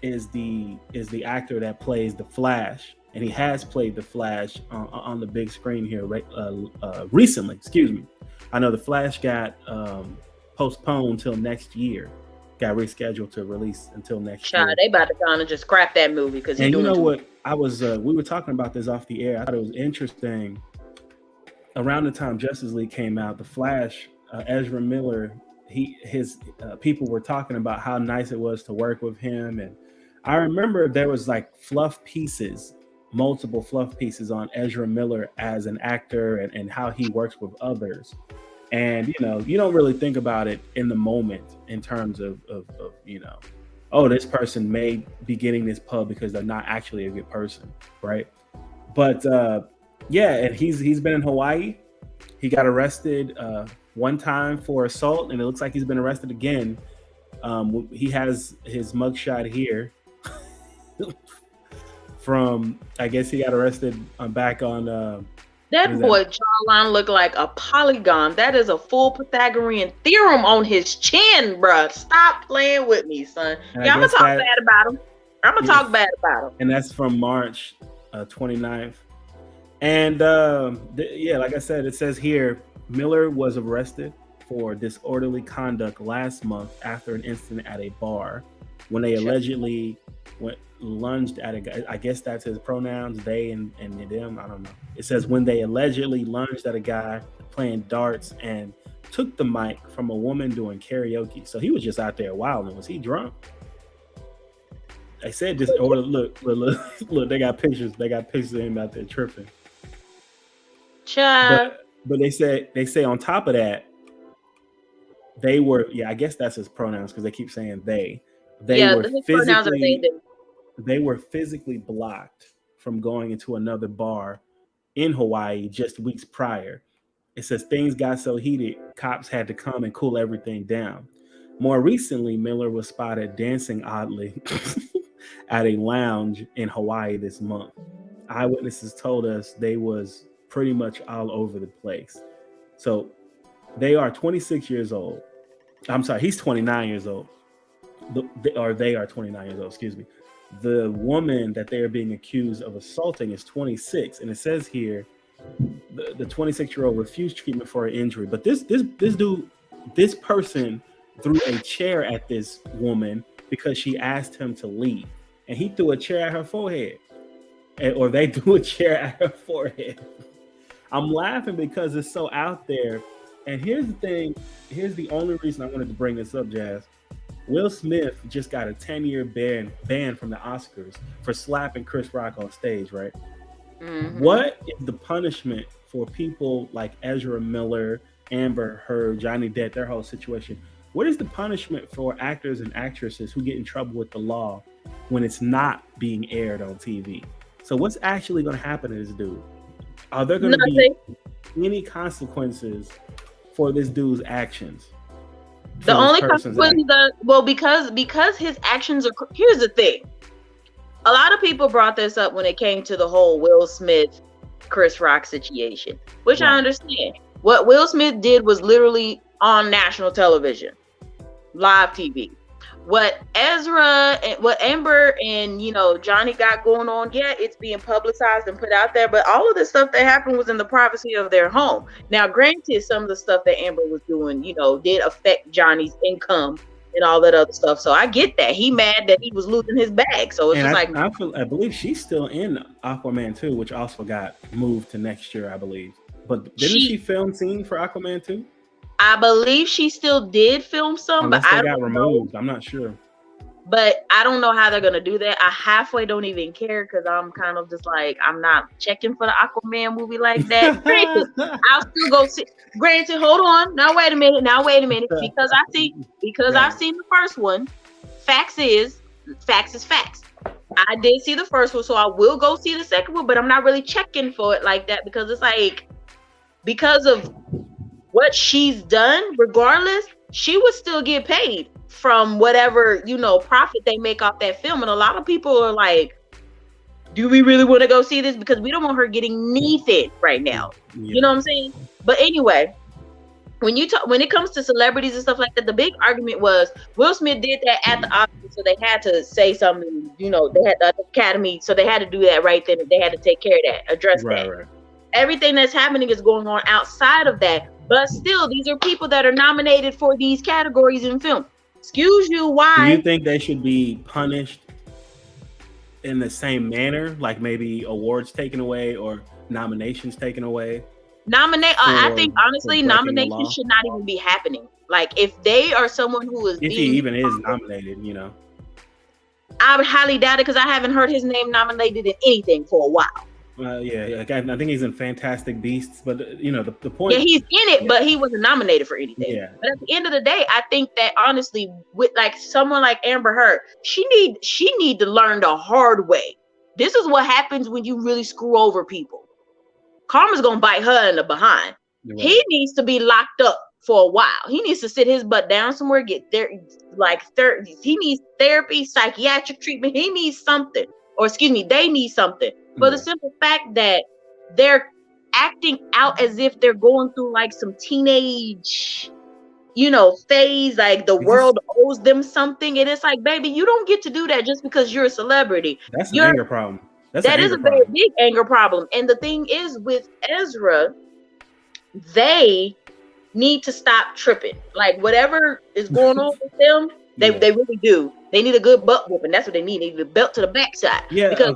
is the actor that plays the Flash, and he has played the Flash on the big screen here recently. Excuse me. I know the Flash got postponed till next year. Got rescheduled to release until next year. They about to kind of just scrap that movie, because you know what? I was we were talking about this off the air. I thought it was interesting. Around the time Justice League came out, the Flash, Ezra Miller, his people were talking about how nice it was to work with him, and I remember there was like multiple fluff pieces on Ezra Miller as an actor and how he works with others. And, you don't really think about it in the moment in terms of oh, this person may be getting this pub because they're not actually a good person, right? But yeah, and he's been in Hawaii. He got arrested one time for assault, and it looks like he's been arrested again. He has his mugshot here from, I guess he got arrested back on that boy jawline looked like a polygon. That is a full Pythagorean theorem on his chin, bruh. Stop playing with me, son. I'm gonna talk bad about him. I'm gonna talk bad about him. And that's from March 29th. And yeah, like I said, it says here, Miller was arrested for disorderly conduct last month after an incident at a bar when they allegedly lunged at a guy. I guess that's his pronouns, they and them. I don't know. It says when they allegedly lunged at a guy playing darts and took the mic from a woman doing karaoke. So he was just out there wilding. Was he drunk? They said just look. They got pictures. They got pictures of him out there tripping. But they say on top of that, they were, I guess that's his pronouns, because they keep saying they were physically blocked from going into another bar in Hawaii just weeks prior. It says things got so heated, cops had to come and cool everything down. More recently, Miller was spotted dancing oddly at a lounge in Hawaii this month. Eyewitnesses told us they was pretty much all over the place. So they are 26 years old. I'm sorry, he's 29 years old. They are 29 years old, excuse me. The woman that they are being accused of assaulting is 26. And it says here, the 26-year-old refused treatment for an injury. But this person threw a chair at this woman because she asked him to leave. And he threw a chair at her forehead. Or they threw a chair at her forehead. I'm laughing because it's so out there. And here's the thing. Here's the only reason I wanted to bring this up, Jazz. Will Smith just got a 10-year ban from the Oscars for slapping Chris Rock on stage, right? Mm-hmm. What is the punishment for people like Ezra Miller Amber Heard, Johnny Depp, their whole situation. What is the punishment for actors and actresses who get in trouble with the law when it's not being aired on TV? So what's actually going to happen to this dude? Are there going to be any consequences for this dude's actions? The only consequences because his actions are. Here's the thing. A lot of people brought this up when it came to the whole Will Smith, Chris Rock situation, which I understand. What Will Smith did was literally on national television, live TV. What Amber and Johnny got going on, it's being publicized and put out there, but all of the stuff that happened was in the privacy of their home. Now, granted, some of the stuff that Amber was doing, did affect Johnny's income and all that other stuff. So I get that. He mad that he was losing his bag. So it's I believe she's still in Aquaman 2, which also got moved to next year, I believe. But didn't she film scenes for Aquaman 2? I believe she still did film some, Unless but they got removed. I'm not sure. But I don't know how they're gonna do that. I halfway don't even care because I'm kind of just like, I'm not checking for the Aquaman movie like that. Granted, I'll still go see. Granted, hold on. Now wait a minute. Because I've seen the first one. Facts is facts. I did see the first one, so I will go see the second one, but I'm not really checking for it like that because it's like, because of what she's done, regardless, she would still get paid from whatever, profit they make off that film. And a lot of people are like, do we really want to go see this? Because we don't want her getting anything right now. Yeah. You know what I'm saying? But anyway, when it comes to celebrities and stuff like that, the big argument was Will Smith did that at the Oscars, so they had to say something, they had the Academy, so they had to do that right then. They had to take care of that, address that. Right. Everything that's happening is going on outside of that. But still, these are people that are nominated for these categories in film. Excuse you, why? Do you think they should be punished in the same manner, like maybe awards taken away or nominations taken away? I think honestly, nominations should not even be happening. Like if they are someone who is, if he even is nominated, I would highly doubt it because I haven't heard his name nominated in anything for a while. I think he's in Fantastic Beasts, but the point. Yeah, he's in it, but he wasn't nominated for anything. Yeah. But at the end of the day, I think that honestly, with like someone like Amber Heard, she need to learn the hard way. This is what happens when you really screw over people. Karma's gonna bite her in the behind. Right. He needs to be locked up for a while. He needs to sit his butt down somewhere, get there, he needs therapy, psychiatric treatment. He needs something, they need something. For the simple fact that they're acting out as if they're going through like some teenage, phase, like the world owes them something. And it's like, baby, you don't get to do that just because you're a celebrity. That's an anger problem. That is a very big anger problem. And the thing is with Ezra, they need to stop tripping. Like whatever is going on with them, they really do. They need a good butt whooping. That's what they need. They need a belt to the backside. Yeah, because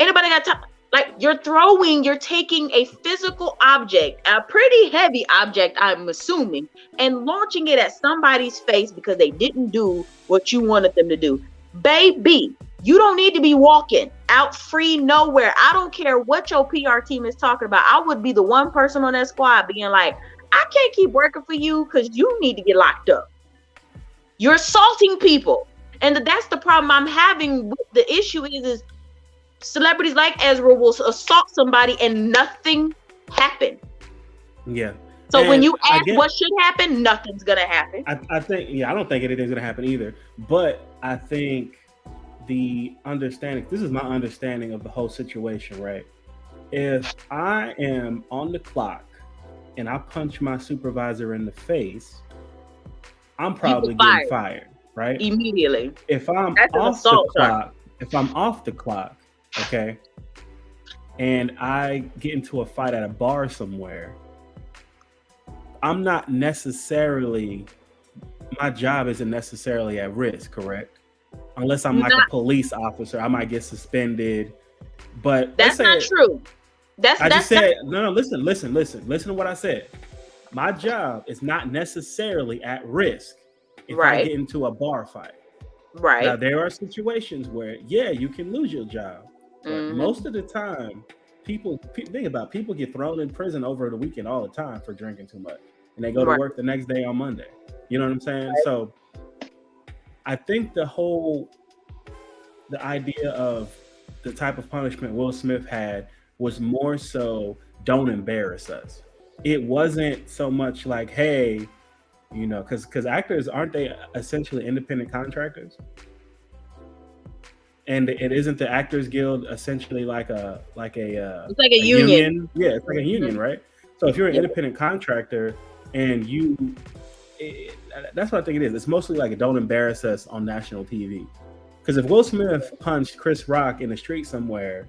anybody got time? Like you're taking a physical object, a pretty heavy object, I'm assuming, and launching it at somebody's face because they didn't do what you wanted them to do. Baby, you don't need to be walking out free nowhere. I don't care what your PR team is talking about. I would be the one person on that squad being like, I can't keep working for you because you need to get locked up. You're assaulting people. And that's the problem I'm having. The issue is celebrities like Ezra will assault somebody and nothing happened. Yeah. So and when you ask what should happen, nothing's going to happen. I think, I don't think anything's going to happen either. But I think this is my understanding of the whole situation, right? If I am on the clock and I punch my supervisor in the face, I'm probably getting fired, right? Immediately. If I'm off the clock, okay, and I get into a fight at a bar somewhere, I'm not necessarily, my job isn't necessarily at risk, correct? Unless I'm like a police officer, I might get suspended. But that's not true. Listen to what I said. My job is not necessarily at risk if I get into a bar fight. Right. Now, there are situations where, you can lose your job. But most of the time, think about it, people get thrown in prison over the weekend all the time for drinking too much, and they go to Right. work the next day on Monday. You know what I'm saying? So I think the idea of the type of punishment Will Smith had was more so don't embarrass us. It wasn't so much like, hey, because actors aren't they essentially independent contractors? And it isn't the Actors Guild essentially like It's like a a union. union? Yeah, it's like a union, right? So if you're an independent contractor and that's what I think it is. It's mostly like don't embarrass us on national TV. Because if Will Smith punched Chris Rock in the street somewhere,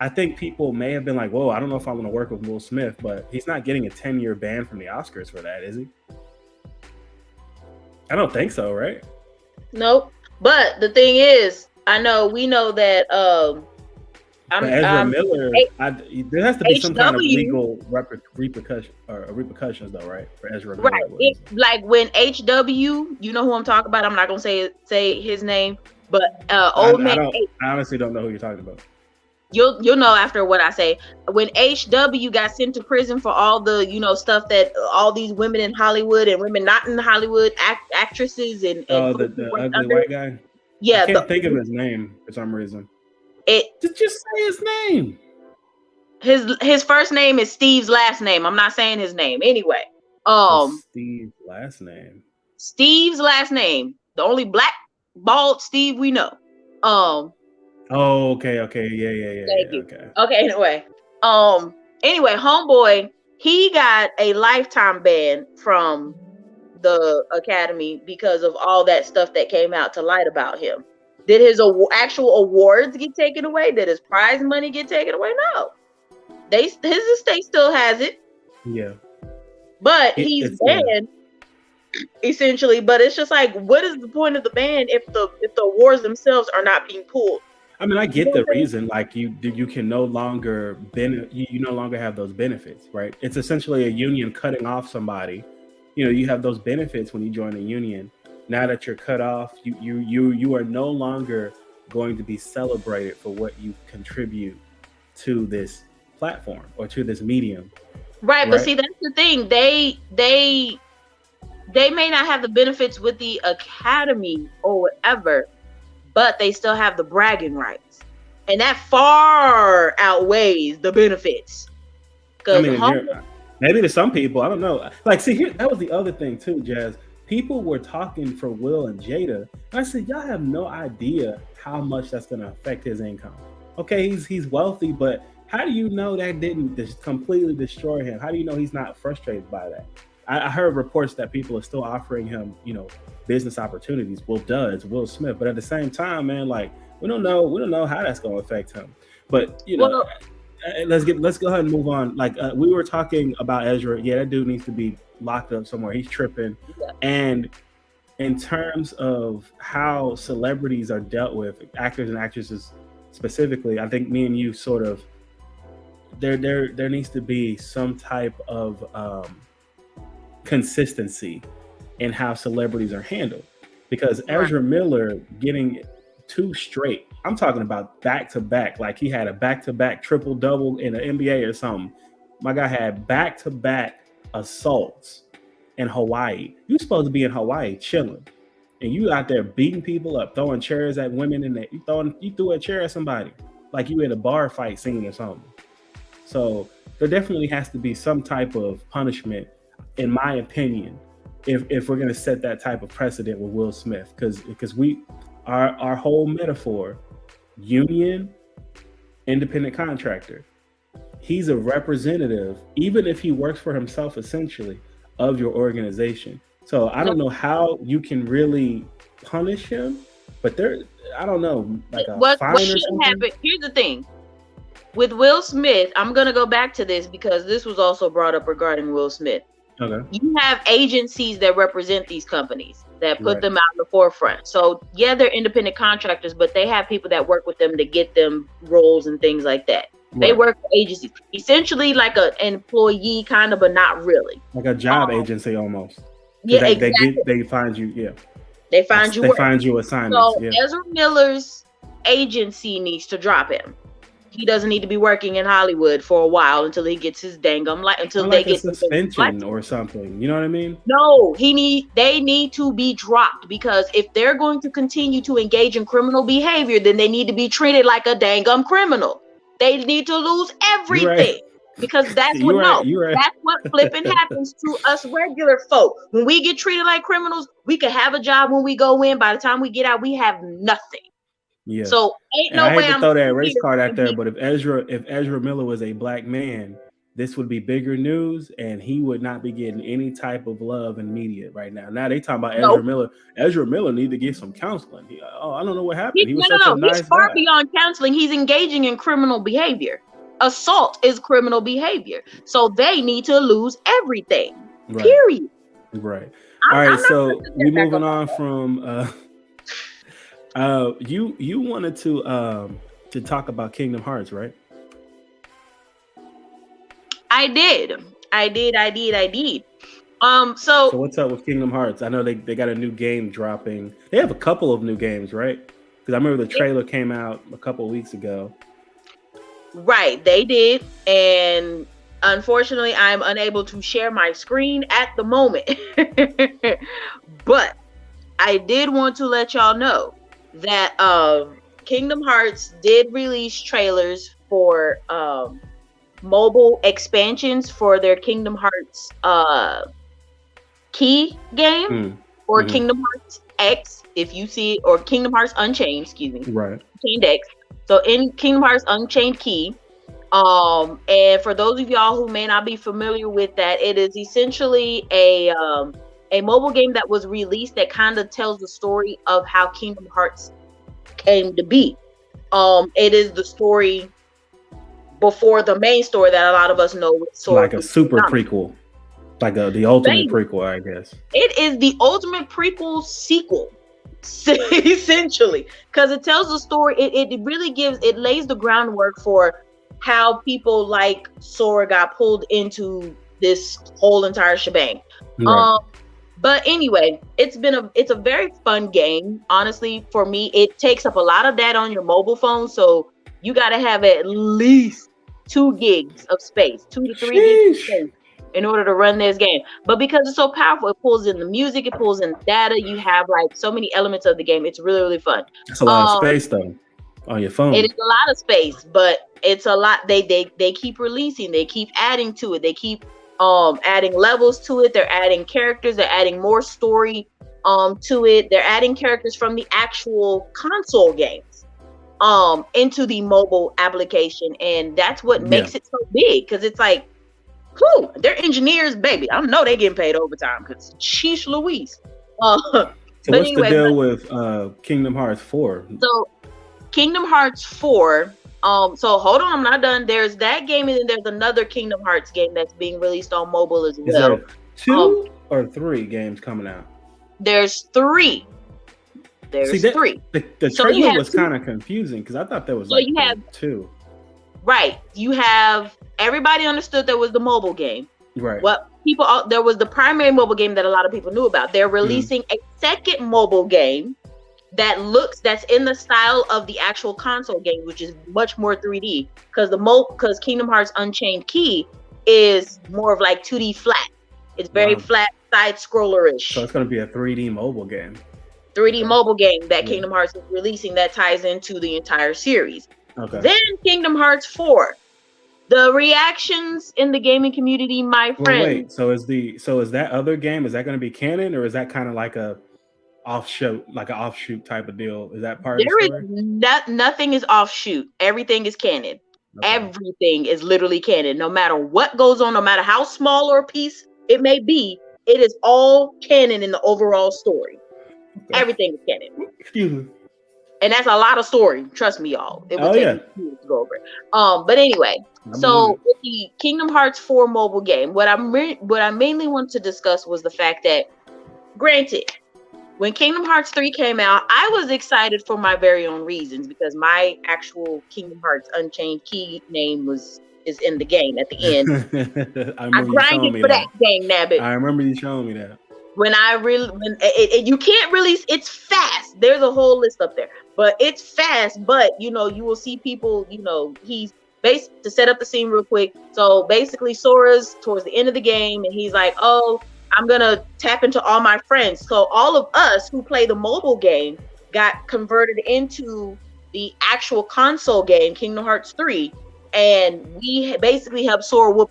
I think people may have been like, "Whoa, I don't know if I want to work with Will Smith," but he's not getting a 10-year ban from the Oscars for that, is he? I don't think so, right? Nope. But the thing is, we know that Ezra Miller, there has to be some kind of legal repercussions, though, right? For Ezra Miller, right? Like when HW, you know who I'm talking about. I'm not gonna say his name, but old man. I honestly don't know who you're talking about. You'll know after what I say. When HW got sent to prison for all the stuff that all these women in Hollywood and women not in Hollywood actresses and the ugly white guy. Yeah, I can't think of his name for some reason. Just say his name. His first name is Steve's last name. I'm not saying his name anyway. Steve's last name. Steve's last name. The only black bald Steve we know. Oh, okay, yeah. Thank you. Okay, anyway, homeboy, he got a lifetime ban from the Academy because of all that stuff that came out to light about him. Did his actual awards get taken away? Did his prize money get taken away? No. His estate still has it. Yeah. But he's banned, essentially. But it's just like, what is the point of the ban if the awards themselves are not being pulled? I mean, I get the reason. Like you can no longer you no longer have those benefits, right? It's essentially a union cutting off somebody. You have those benefits when you join a union. Now that you're cut off, you are no longer going to be celebrated for what you contribute to this platform or to this medium. Right? But see, that's the thing. They may not have the benefits with the Academy or whatever, but they still have the bragging rights, and that far outweighs the benefits. I mean, maybe to some people, I don't know. Like, see, here that was the other thing too, Jazz. People were talking for Will and Jada, and I said, y'all have no idea how much that's going to affect his income. Okay, he's wealthy, but how do you know that didn't just completely destroy him? How do you know he's not frustrated by that? I heard reports that people are still offering him, business opportunities. Will Smith, but at the same time, man, like we don't know how that's going to affect him. But let's go ahead and move on. Like we were talking about Ezra. Yeah, that dude needs to be locked up somewhere. He's tripping. Yeah. And in terms of how celebrities are dealt with, actors and actresses specifically, I think me and you sort of there needs to be some type of consistency in how celebrities are handled, because Ezra Miller getting 2 straight, I'm talking about back-to-back, like he had a back-to-back triple-double in the NBA or something. My guy had back-to-back assaults in Hawaii. You supposed to be in Hawaii chilling, and you out there beating people up, throwing chairs at women, and you threw a chair at somebody like you in a bar fight scene or something. So there definitely has to be some type of punishment, in my opinion, if we're going to set that type of precedent with Will Smith, because our whole metaphor, union, independent contractor, he's a representative, even if he works for himself, essentially, of your organization. So I don't know how you can really punish him, but I don't know, like what should happen. Here's the thing. With Will Smith, I'm going to go back to this because this was also brought up regarding Will Smith. Okay. You have agencies that represent these companies that put them out in the forefront. So yeah, they're independent contractors, but they have people that work with them to get them roles and things like that. Right. They work for agencies, essentially like an employee kind of, but not really. Like a job agency almost. Yeah, exactly. They find you. Yeah. They find you. They find you assignments. So Ezra Miller's agency needs to drop him. he doesn't need to be working in Hollywood for a while until he gets his until Or they like a get suspension or something. You know what I mean? No, they need to be dropped, because if they're going to continue to engage in criminal behavior, then they need to be treated like a criminal. They need to lose You're right. everything, because that's You're right. that's what flipping happens to us regular folk. When we get treated like criminals, we can have a job when we go in. By the time we get out, we have nothing. Yes. So ain't And no I hate way to I'm throw that race card out there, be, but if Ezra Miller was a black man, this would be bigger news, and he would not be getting any type of love in media right now. Now they talking about Ezra Miller. Ezra Miller need to get some counseling. I don't know what happened. He was such a nice He's far guy. beyond counseling. He's engaging in criminal behavior. Assault is criminal behavior. So they need to lose everything. Right. Period. Right. All right. So we're moving on from you wanted to talk about Kingdom Hearts, right? I did. So what's up with Kingdom Hearts? I know they got a new game dropping. They have a couple of new games, right? Because I remember the trailer came out a couple of weeks ago. Right, they did, and unfortunately, I'm unable to share my screen at the moment. But I did want to let y'all know that Kingdom Hearts did release trailers for mobile expansions for their Kingdom Hearts Key game, or Kingdom Hearts X, if you see it, or Kingdom Hearts Unchained, excuse me. Right. Unchained X. So in Kingdom Hearts Unchained Key, and for those of y'all who may not be familiar with that, it is essentially a mobile game that was released that kind of tells the story of how Kingdom Hearts came to be. It is the story before the main story that a lot of us know. Like a super prequel, like the ultimate prequel, I guess. It is the ultimate prequel sequel, essentially, because it tells the story. It really lays the groundwork for how people like Sora got pulled into this whole entire shebang. Right. But anyway, it's a very fun game. Honestly, for me, it takes up a lot of data on your mobile phone, so you got to have at least 2 gigs of space, 2 to 3 gigs of space, in order to run this game. But because it's so powerful, it pulls in the music, it pulls in data. You have like so many elements of the game. It's really, really fun. It's a lot of space though on your phone. It is a lot of space, but it's a lot. They keep releasing, they keep adding to it. They keep adding levels to it. They're adding characters. They're adding more story to it. They're adding characters from the actual console games into the mobile application, and that's what makes it so big, because it's like, whew, they're engineers, baby. I know they getting paid overtime, because sheesh Louise. So what's the deal with Kingdom Hearts 4? So Kingdom Hearts 4, so hold on, I'm not done. There's that game, and then there's another Kingdom Hearts game that's being released on mobile as well. Is there 2 or 3 games coming out? There's 3. There's 3. The trailer was kind of confusing, because I thought there was like 2. Right. You have, everybody understood there was the mobile game. Right. There was the primary mobile game that a lot of people knew about. They're releasing a second mobile game that's in the style of the actual console game, which is much more 3D, because Kingdom Hearts Unchained Key is more of like 2D flat. It's very flat, side scroller-ish. So it's going to be a 3D mobile game. 3D mobile game that Kingdom Hearts is releasing that ties into the entire series. Okay. Then Kingdom Hearts 4. The reactions in the gaming community, my friend. Wait, so is that other game, is that going to be canon, or is that kind of like a offshoot type of deal? Is that part of the story? Nothing is offshoot. Everything is canon. Okay. Everything is literally canon. No matter what goes on, no matter how small or a piece it may be, it is all canon in the overall story. Okay. Everything is canon. Excuse me. And that's a lot of story. Trust me, y'all. It would take years to go over it. But anyway, with the Kingdom Hearts 4 mobile game, what I mainly wanted to discuss was the fact that, granted, when Kingdom Hearts 3 came out, I was excited for my very own reasons, because my actual Kingdom Hearts Unchained Key name is in the game at the end. I grinded for that game, nabbit. I remember you showing me that. when you can't really, it's fast. There's a whole list up there, but it's fast. But you will see people. He's basically, to set up the scene real quick. So basically, Sora's towards the end of the game, and he's like, "Oh, I'm gonna tap into all my friends." So all of us who play the mobile game got converted into the actual console game, Kingdom Hearts 3, and we basically help Sora whoop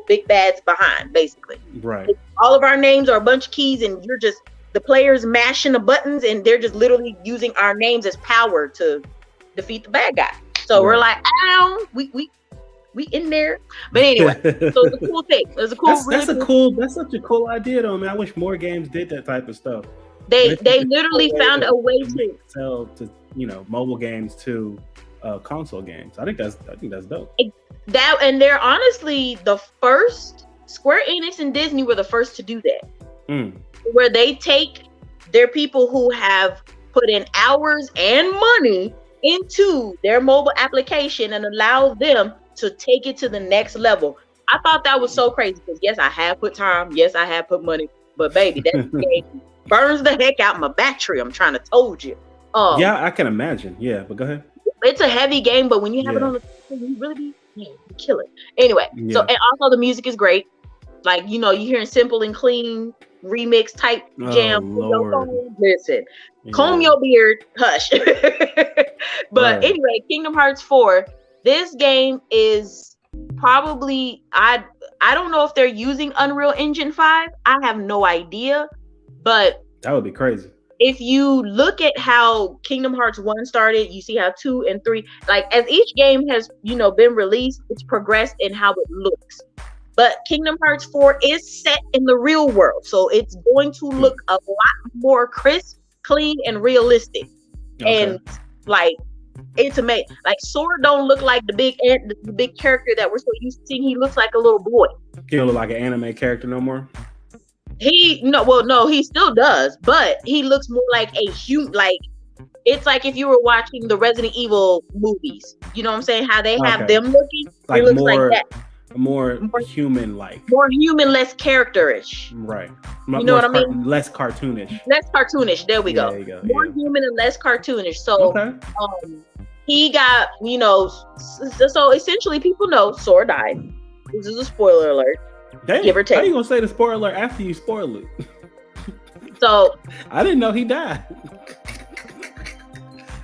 big bads behind, basically. Right. All of our names are a bunch of keys, and you're just the players mashing the buttons, and they're just literally using our names as power to defeat the bad guy. So we're like, ow, we in there. But anyway, so it's a cool thing. It's a cool. That's such a cool idea, though, man. I wish more games did that type of stuff. They literally found a way to sell to mobile games to console games. I think that's dope. And they're honestly the first. Square Enix and Disney were the first to do that, where they take their people who have put in hours and money into their mobile application and allow them to take it to the next level. I thought that was so crazy because yes, I have put time, yes, I have put money, but baby, that game burns the heck out my battery. I'm trying to told you. Yeah, I can imagine. Yeah, but go ahead. It's a heavy game, but when you have it on the phone, you really kill it. Anyway, so and also the music is great. Like, you're hearing simple and clean remix type jam. Listen, comb your beard, hush. But anyway, Kingdom Hearts 4, this game is probably, I don't know if they're using Unreal Engine 5. I have no idea, but that would be crazy. If you look at how Kingdom Hearts 1 started, you see how 2 and 3, like as each game has, been released, it's progressed in how it looks. But Kingdom Hearts 4 is set in the real world, so it's going to look a lot more crisp, clean, and realistic. Okay. And like, it's amazing. Like, Sora don't look like the big character that we're so used to seeing. He looks like a little boy. He don't look like an anime character no more. No, he still does, but he looks more like a human. Like, it's like if you were watching the Resident Evil movies. You know what I'm saying? How they have them looking. Like, it looks like that. More human-like. More human, less characterish. Right. You know what I mean? Less cartoonish. Less cartoonish. There we go. There you go. More human and less cartoonish. So, he got, so essentially people know Sora died. This is a spoiler alert. Damn, give or take. How you gonna say the spoiler alert after you spoil it? So I didn't know he died.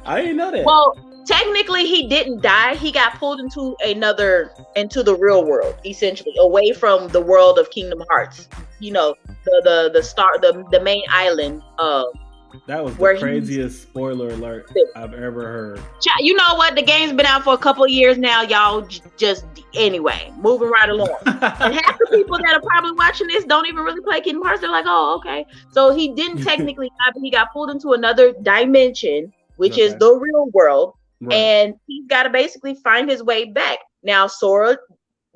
I didn't know that. Well, technically he didn't die. He got pulled into the real world, essentially, away from the world of Kingdom Hearts. The main island. That was the craziest spoiler alert I've ever heard. You know what? The game's been out for a couple of years now, y'all. Just anyway, moving right along. And half the people that are probably watching this don't even really play Kingdom Hearts. They're like, oh, okay. So he didn't technically die, but he got pulled into another dimension, which is the real world. Right. And he's got to basically find his way back. Now, Sora,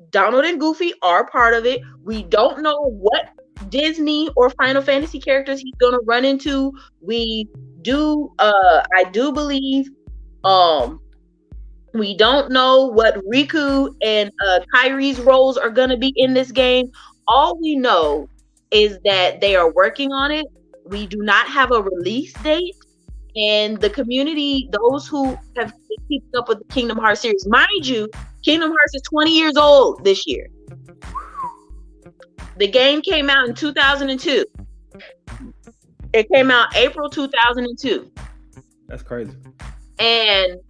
Donald, and Goofy are part of it. We don't know what Disney or Final Fantasy characters he's gonna run into. I do believe we don't know what Riku and Kyrie's roles are gonna be in this game. All we know is that they are working on it. We do not have a release date, and the community, those who have been keeping up with the Kingdom Hearts series, mind you, Kingdom Hearts is 20 years old this year. The game came out in 2002. It came out April 2002. That's crazy. And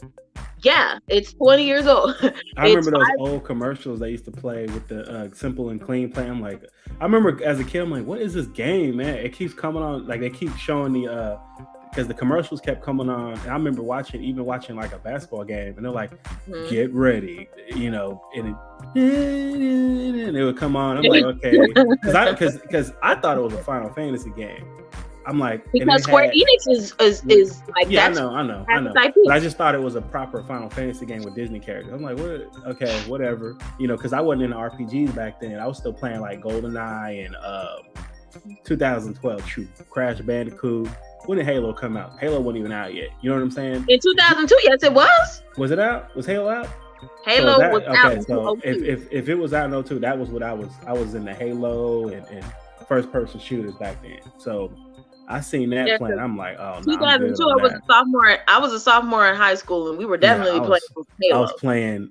yeah, it's 20 years old. I remember those old commercials they used to play with the simple and clean play. I'm like, I remember as a kid, I'm like, what is this game, man? It keeps coming on, like they keep showing the because the commercials kept coming on. And I remember watching like a basketball game, and they're like, get ready, and it would come on. I'm like, okay, because I thought it was a Final Fantasy game. I'm like, because Square Enix is like, yeah, I know. But I just thought it was a proper Final Fantasy game with Disney characters. I'm like, what? Okay, whatever. Because I wasn't into RPGs back then. I was still playing like GoldenEye and 2012 Crash Bandicoot. When did Halo come out? Halo wasn't even out yet. You know what I'm saying? In 2002, yes, it was. Was it out? Was Halo out? Halo was out in 2002. So if it was out in 2002, that was what I was in the Halo and first person shooters back then. So I seen that Yeah, playing. I'm like, oh no, I'm good 2002. on I was that. a sophomore. I was a sophomore in high school, and we were Yeah, definitely playing Halo.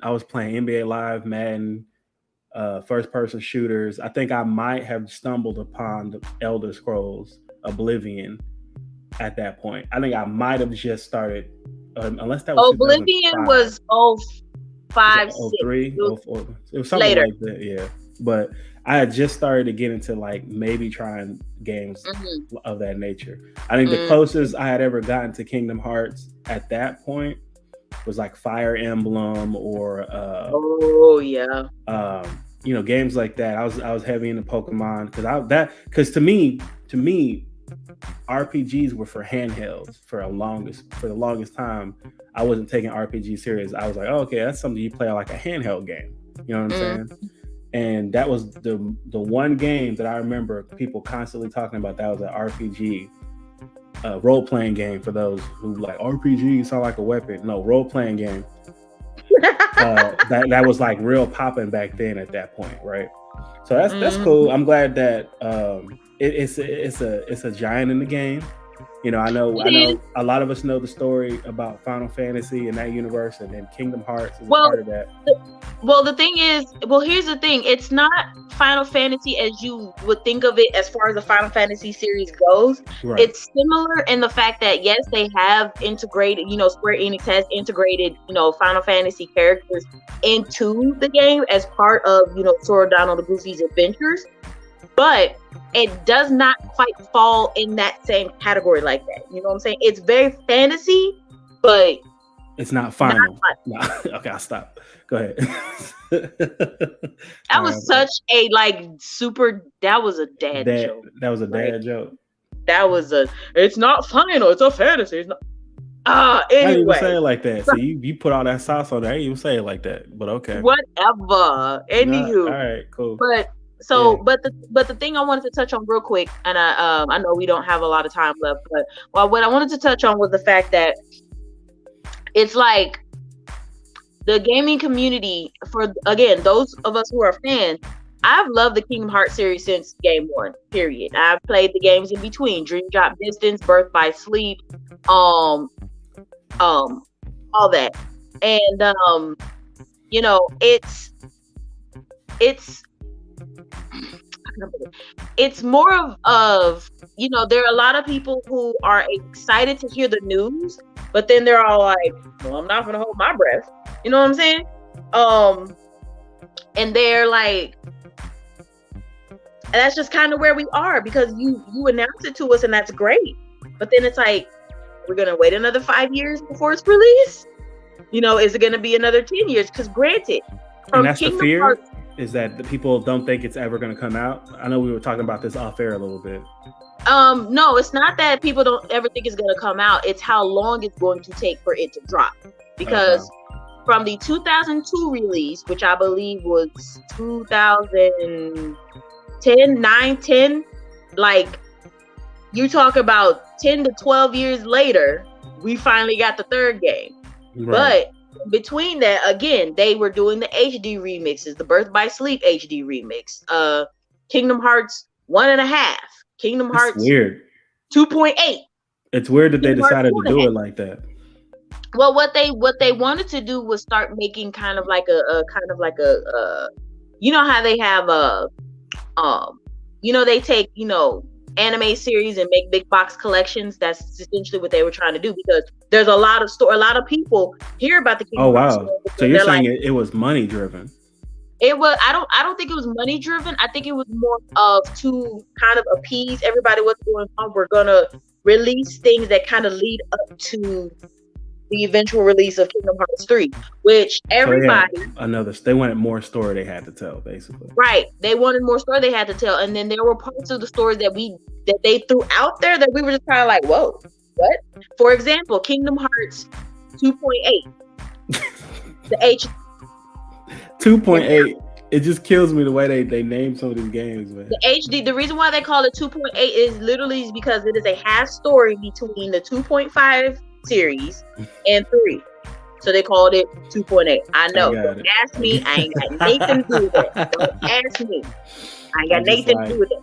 I was playing NBA Live, Madden, first person shooters. I think I might have stumbled upon the Elder Scrolls Oblivion at that point. I think I might have just started, unless that was Oblivion 2005. was 05, 03, 04. It was something later. like that, yeah. But I had just started to get into like maybe trying games of that nature. I think the closest I had ever gotten to Kingdom Hearts at that point was like Fire Emblem or games like that. I was heavy into Pokemon because to me RPGs were for handhelds for the longest time. I wasn't taking RPG serious. I was like, oh, okay, that's something you play like a handheld game. You know what I'm saying? And that was the one game that I remember people constantly talking about. That was an RPG, role playing game for those who like RPG sound like a weapon. No, role playing game. That was like real popping back then at that point, right? So that's cool. I'm glad that it's a giant in the game. You know, I know a lot of us know the story about Final Fantasy and that universe, and then Kingdom Hearts is part of that. The thing is, here's the thing. It's not Final Fantasy as you would think of it as far as the Final Fantasy series goes. Right. It's similar in the fact that, yes, they have integrated, Square Enix has integrated, Final Fantasy characters into the game as part of, Sora, Donald, and Goofy's adventures. But it does not quite fall in that same category like that. You know what I'm saying? It's very fantasy, but it's not final. Okay, I'll stop. Go ahead. That was such a that was a dad joke. That was a dad joke. That was it's not final, it's a fantasy. It's not. Anyway. I didn't even say it like that. So you put all that sauce on there. I didn't even say it like that. But okay. Whatever. Anywho. All right, cool. But the thing I wanted to touch on real quick, and I know we don't have a lot of time left, but what I wanted to touch on was the fact that it's like the gaming community, for again those of us who are fans, I've loved the Kingdom Hearts series since game one. Period. I've played the games in between: Dream Drop Distance, Birth by Sleep, all that, and it's more of there are a lot of people who are excited to hear the news, but then they're all like, well, I'm not gonna hold my breath. You know what I'm saying? And they're like, and that's just kind of where we are, because you announced it to us and that's great, but then it's like, we're gonna wait another 5 years before it's released. Is it gonna be another 10 years? Because granted, and that's Kingdom the fear Hearts, is that the people don't think it's ever going to come out. I know we were talking about this off air a little bit. No, it's not that people don't ever think it's going to come out. It's how long it's going to take for it to drop. Because from the 2002 release, which I believe was 2010, 10, like you talk about 10 to 12 years later, we finally got the third game. Right. But between that, again, they were doing the HD remixes, the Birth by Sleep HD remix, Kingdom Hearts 1.5, Kingdom Hearts weird 2.8. It's weird that they decided to do it like that. Well, what they wanted to do was start making kind of like a how they have they take anime series and make big box collections. That's essentially what they were trying to do, because there's a lot of people hear about the Kingdom Hearts. So you're saying it was money driven? It was. I don't think it was money driven. I think it was more of to kind of appease everybody. What's going on? We're gonna release things that kind of lead up to the eventual release of Kingdom Hearts 3, which everybody they wanted more story they had to tell, basically. Right. They wanted more story they had to tell, and then there were parts of the story that they threw out there that we were just kind of like, whoa, what? For example, Kingdom Hearts 2.8. The H 2.8. It just kills me the way they name some of these games, man. The HD. The reason why they call it 2.8 is literally because it is a half story between the 2.5 series and 3. So they called it 2.8. I know. Don't ask me. I ain't got nothing to do with it. Don't ask me. I ain't got nothing to do with it.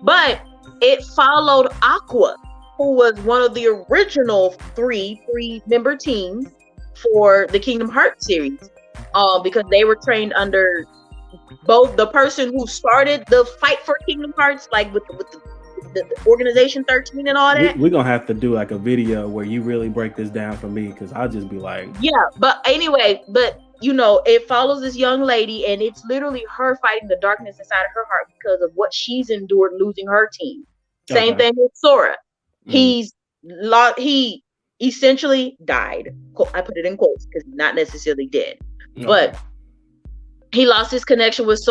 But it followed Aqua, who was one of the original three member teams for the Kingdom Hearts series, because they were trained under both the person who started the fight for Kingdom Hearts, like with the organization 13 and all that. We're gonna have to do like a video where you really break this down for me, because I'll just be like, yeah. But anyway, it follows this young lady, and it's literally her fighting the darkness inside of her heart because of what she's endured losing her team. Same thing with Sora. He essentially died. I put it in quotes because he's not necessarily dead, but he lost his connection with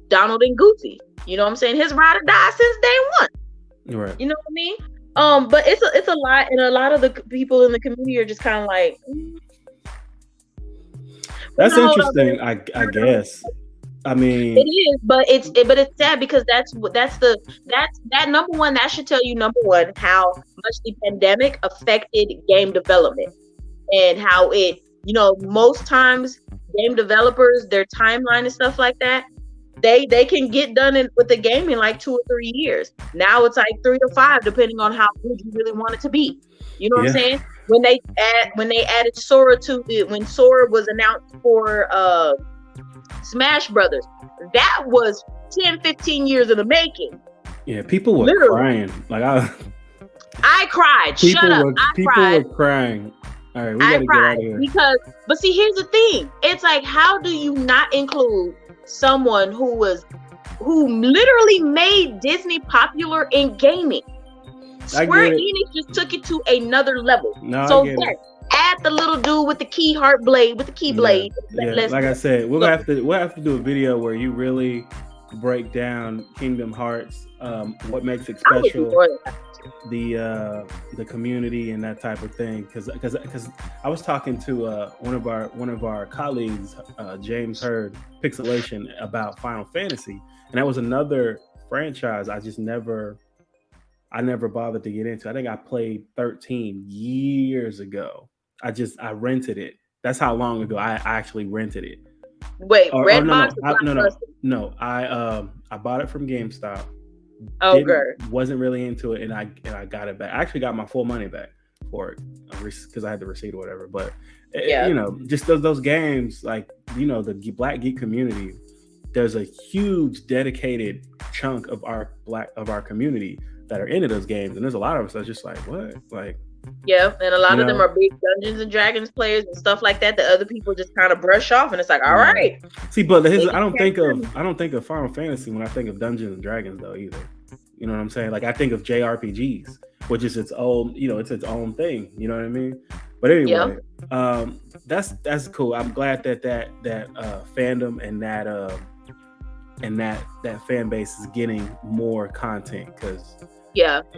Donald and Goofy. You know what I'm saying? His ride or die since day one. Right. You know what I mean? But it's a lot, and a lot of the people in the community are just kind of like. That's interesting. I guess. I mean, it is, but it's sad because that number one, that should tell you, number one, how much the pandemic affected game development, and how it, most times game developers, their timeline and stuff like that, they can get done with the game in like 2 or 3 years. Now it's like 3 to 5, depending on how good you really want it to be. You know what I'm saying? When they added Sora when Sora was announced for Smash Brothers, that was 10-15 years in the making. Yeah, people were crying. Like I cried. Shut up. People were crying. All right, we gotta get out of here. But see, here's the thing. It's like, how do you not include someone who literally made Disney popular in gaming? Square Enix just took it to another level. So yes, add the little dude with the keyblade. Yeah. Like I said, we'll have to do a video where you really break down Kingdom Hearts, what makes it special, the community and that type of thing. Because I was talking to one of our colleagues, James Hurd, Pixelation, about Final Fantasy, and that was another franchise I never bothered to get into. I think I played 13 years ago. I rented it. That's how long ago I actually rented it. Wait, Redbox? No. I bought it from GameStop. Okay. Wasn't really into it, and I got it back. I actually got my full money back for it because I had the receipt or whatever. But just those games, like the Black Geek community. There's a huge dedicated chunk of our community that are into those games, and there's a lot of us that's just like, what, like. Yeah, and a lot of them are big Dungeons and Dragons players and stuff like that other people just kind of brush off, and it's like, all right. See, but I don't think of Final Fantasy when I think of Dungeons and Dragons though either. You know what I'm saying? Like I think of JRPGs, which is its own, it's its own thing. You know what I mean? But anyway, that's cool. I'm glad that fandom and that fan base is getting more content, because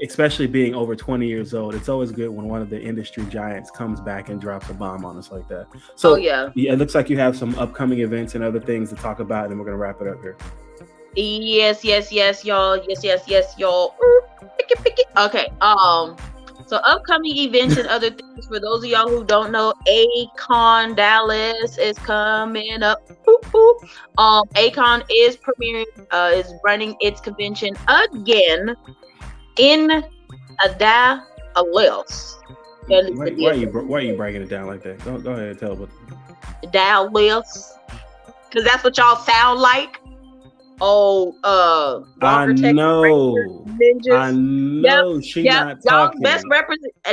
especially being over 20 years old, it's always good when one of the industry giants comes back and drops a bomb on us like that. So it looks like you have some upcoming events and other things to talk about, and we're gonna wrap it up here. Yes, y'all. Yes, y'all. Pick it. Okay. So upcoming events and other things, for those of y'all who don't know, A-Kon Dallas is coming up. A-Kon is is running its convention again in Dallas. Why are you breaking it down like that? Go ahead and tell us. Dallas, because that's what y'all sound like. I know. Ninjas. She not talking.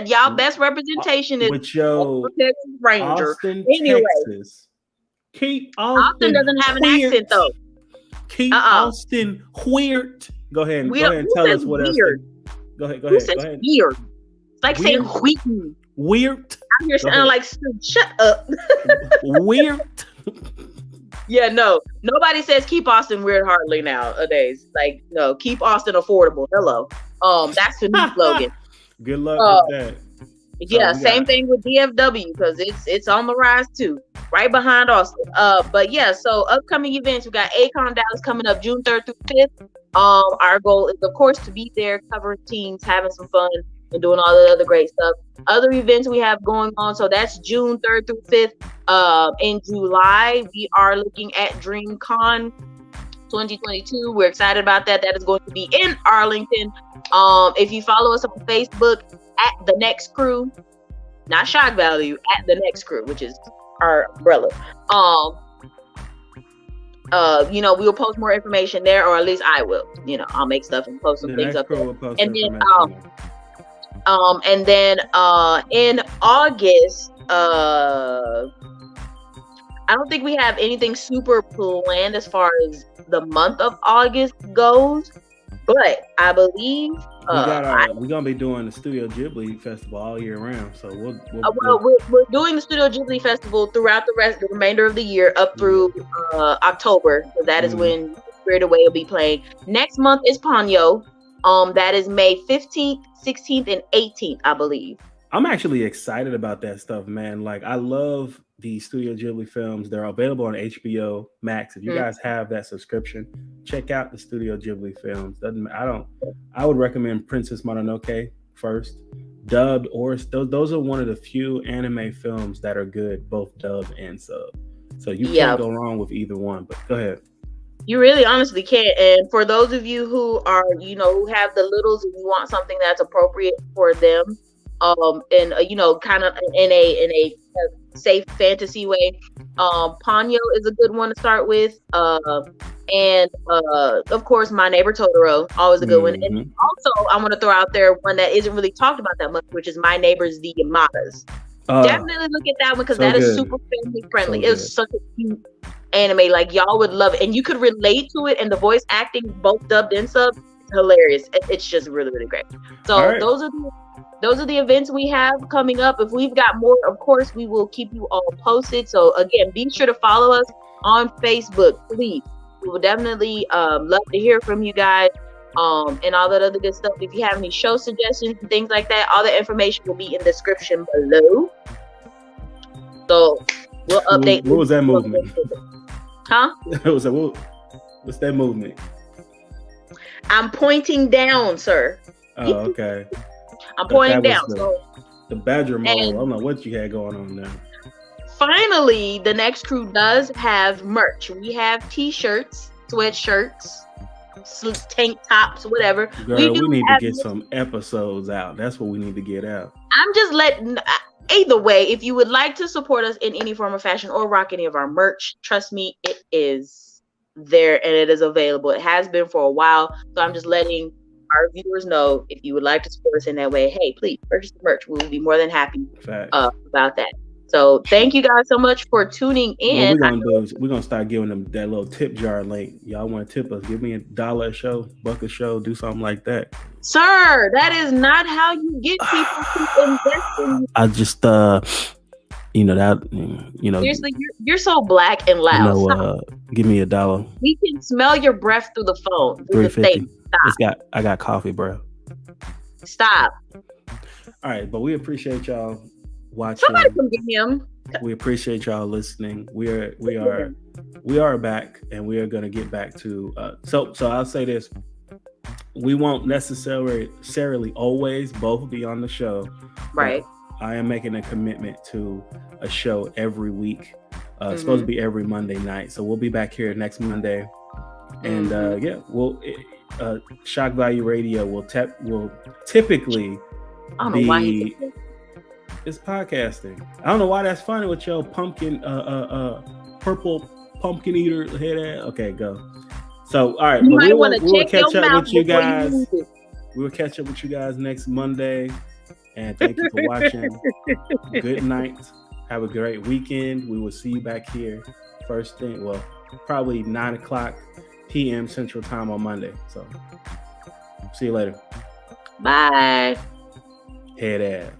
Y'all best representation is with your Texas Ranger. Austin, anyway, Texas. Keep Austin doesn't have an accent though. Keep Austin weird. Go ahead and tell us what else. Go ahead. Weird. It's like saying Wheaton. Weird. I'm here sounding like shut up. Weird. Yeah, no. Nobody says keep Austin weird hardly nowadays. Like, no, keep Austin affordable. Hello. That's the new slogan. Good luck with that. Yeah, same thing with DFW, because it's on the rise too, right behind Austin. But yeah, so upcoming events, we got A-Kon Dallas coming up June 3rd through 5th. Our goal is, of course, to be there, covering teams, having some fun, and doing all the other great stuff. Other events we have going on, so that's June 3rd through 5th. In July, we are looking at DreamCon 2022. We're excited about that. That is going to be in Arlington. If you follow us on Facebook at The Next Crew, not ShckValue, at The Next Crew, which is our umbrella. We will post more information there, or at least I will. I'll make stuff and post some things up there. And then, in August, I don't think we have anything super planned as far as the month of August goes, but I believe we're gonna be doing the Studio Ghibli Festival all year round. So we're doing the Studio Ghibli Festival throughout the remainder of the year up through October. So that is when Spirited Away will be playing. Next month is Ponyo. That is May 15th, 16th, and 18th, I believe. I'm actually excited about that stuff, man. Like, I love the Studio Ghibli films. They're available on HBO Max. If you guys have that subscription, check out the Studio Ghibli films. I would recommend Princess Mononoke first, dubbed, or those are one of the few anime films that are good, both dubbed and sub. So you can't go wrong with either one. But go ahead. You really honestly can't. And for those of you who are, who have the littles and you want something that's appropriate for them, and kind of in a safe fantasy way, Ponyo is a good one to start with. And of course, My Neighbor Totoro, always a good one. And also, I want to throw out there one that isn't really talked about that much, which is My Neighbors the Yamadas. Definitely look at that one because that is super family friendly. It was such a cute anime, like y'all would love it, and you could relate to it, and the voice acting, both dubbed and sub, is hilarious. It's just really, really great. So those are the events we have coming up. If we've got more, of course, we will keep you all posted. So again, be sure to follow us on Facebook, please. We will definitely love to hear from you guys, and all that other good stuff. If you have any show suggestions and things like that, all the information will be in the description below. So we'll update. What was that movement? Huh? What's that movement? I'm pointing down, sir. Oh, okay. I'm pointing down. The Badger mode. I don't know what you had going on there. Finally, the Next Crew does have merch. We have t-shirts, sweatshirts, tank tops, whatever. Girl, we need to get some episodes out. That's what we need to get out. I'm just letting... Either way, if you would like to support us in any form or fashion or rock any of our merch, trust me, it is there and it is available. It has been for a while. So I'm just letting our viewers know, if you would like to support us in that way, hey, please purchase the merch. We will be more than happy about that. So thank you guys so much for tuning in. What we're going to do is we're going to start giving them that little tip jar link. Y'all want to tip us? Give me $1 a show, $1 a show, do something like that. Sir, that is not how you get people to invest in you. I just, Seriously, you're so black and loud. Give me $1. We can smell your breath through the phone. $3.50. I got coffee, bro. Stop. All right, but we appreciate y'all watching. Somebody come get him. We appreciate y'all listening. We are back, and we are going to get back to. So I'll say this: we won't necessarily always both be on the show, right? I am making a commitment to a show every week. It's supposed to be every Monday night, so we'll be back here next Monday, and ShckValue Radio will typically be. It's podcasting. I don't know why that's funny with your pumpkin, purple pumpkin eater head ass. Okay, go. So, all right, we will catch up with you guys. We will catch up with you guys next Monday. And thank you for watching. Good night. Have a great weekend. We will see you back here first thing. Well, probably 9:00 p.m. Central Time on Monday. So, see you later. Bye. Head ass.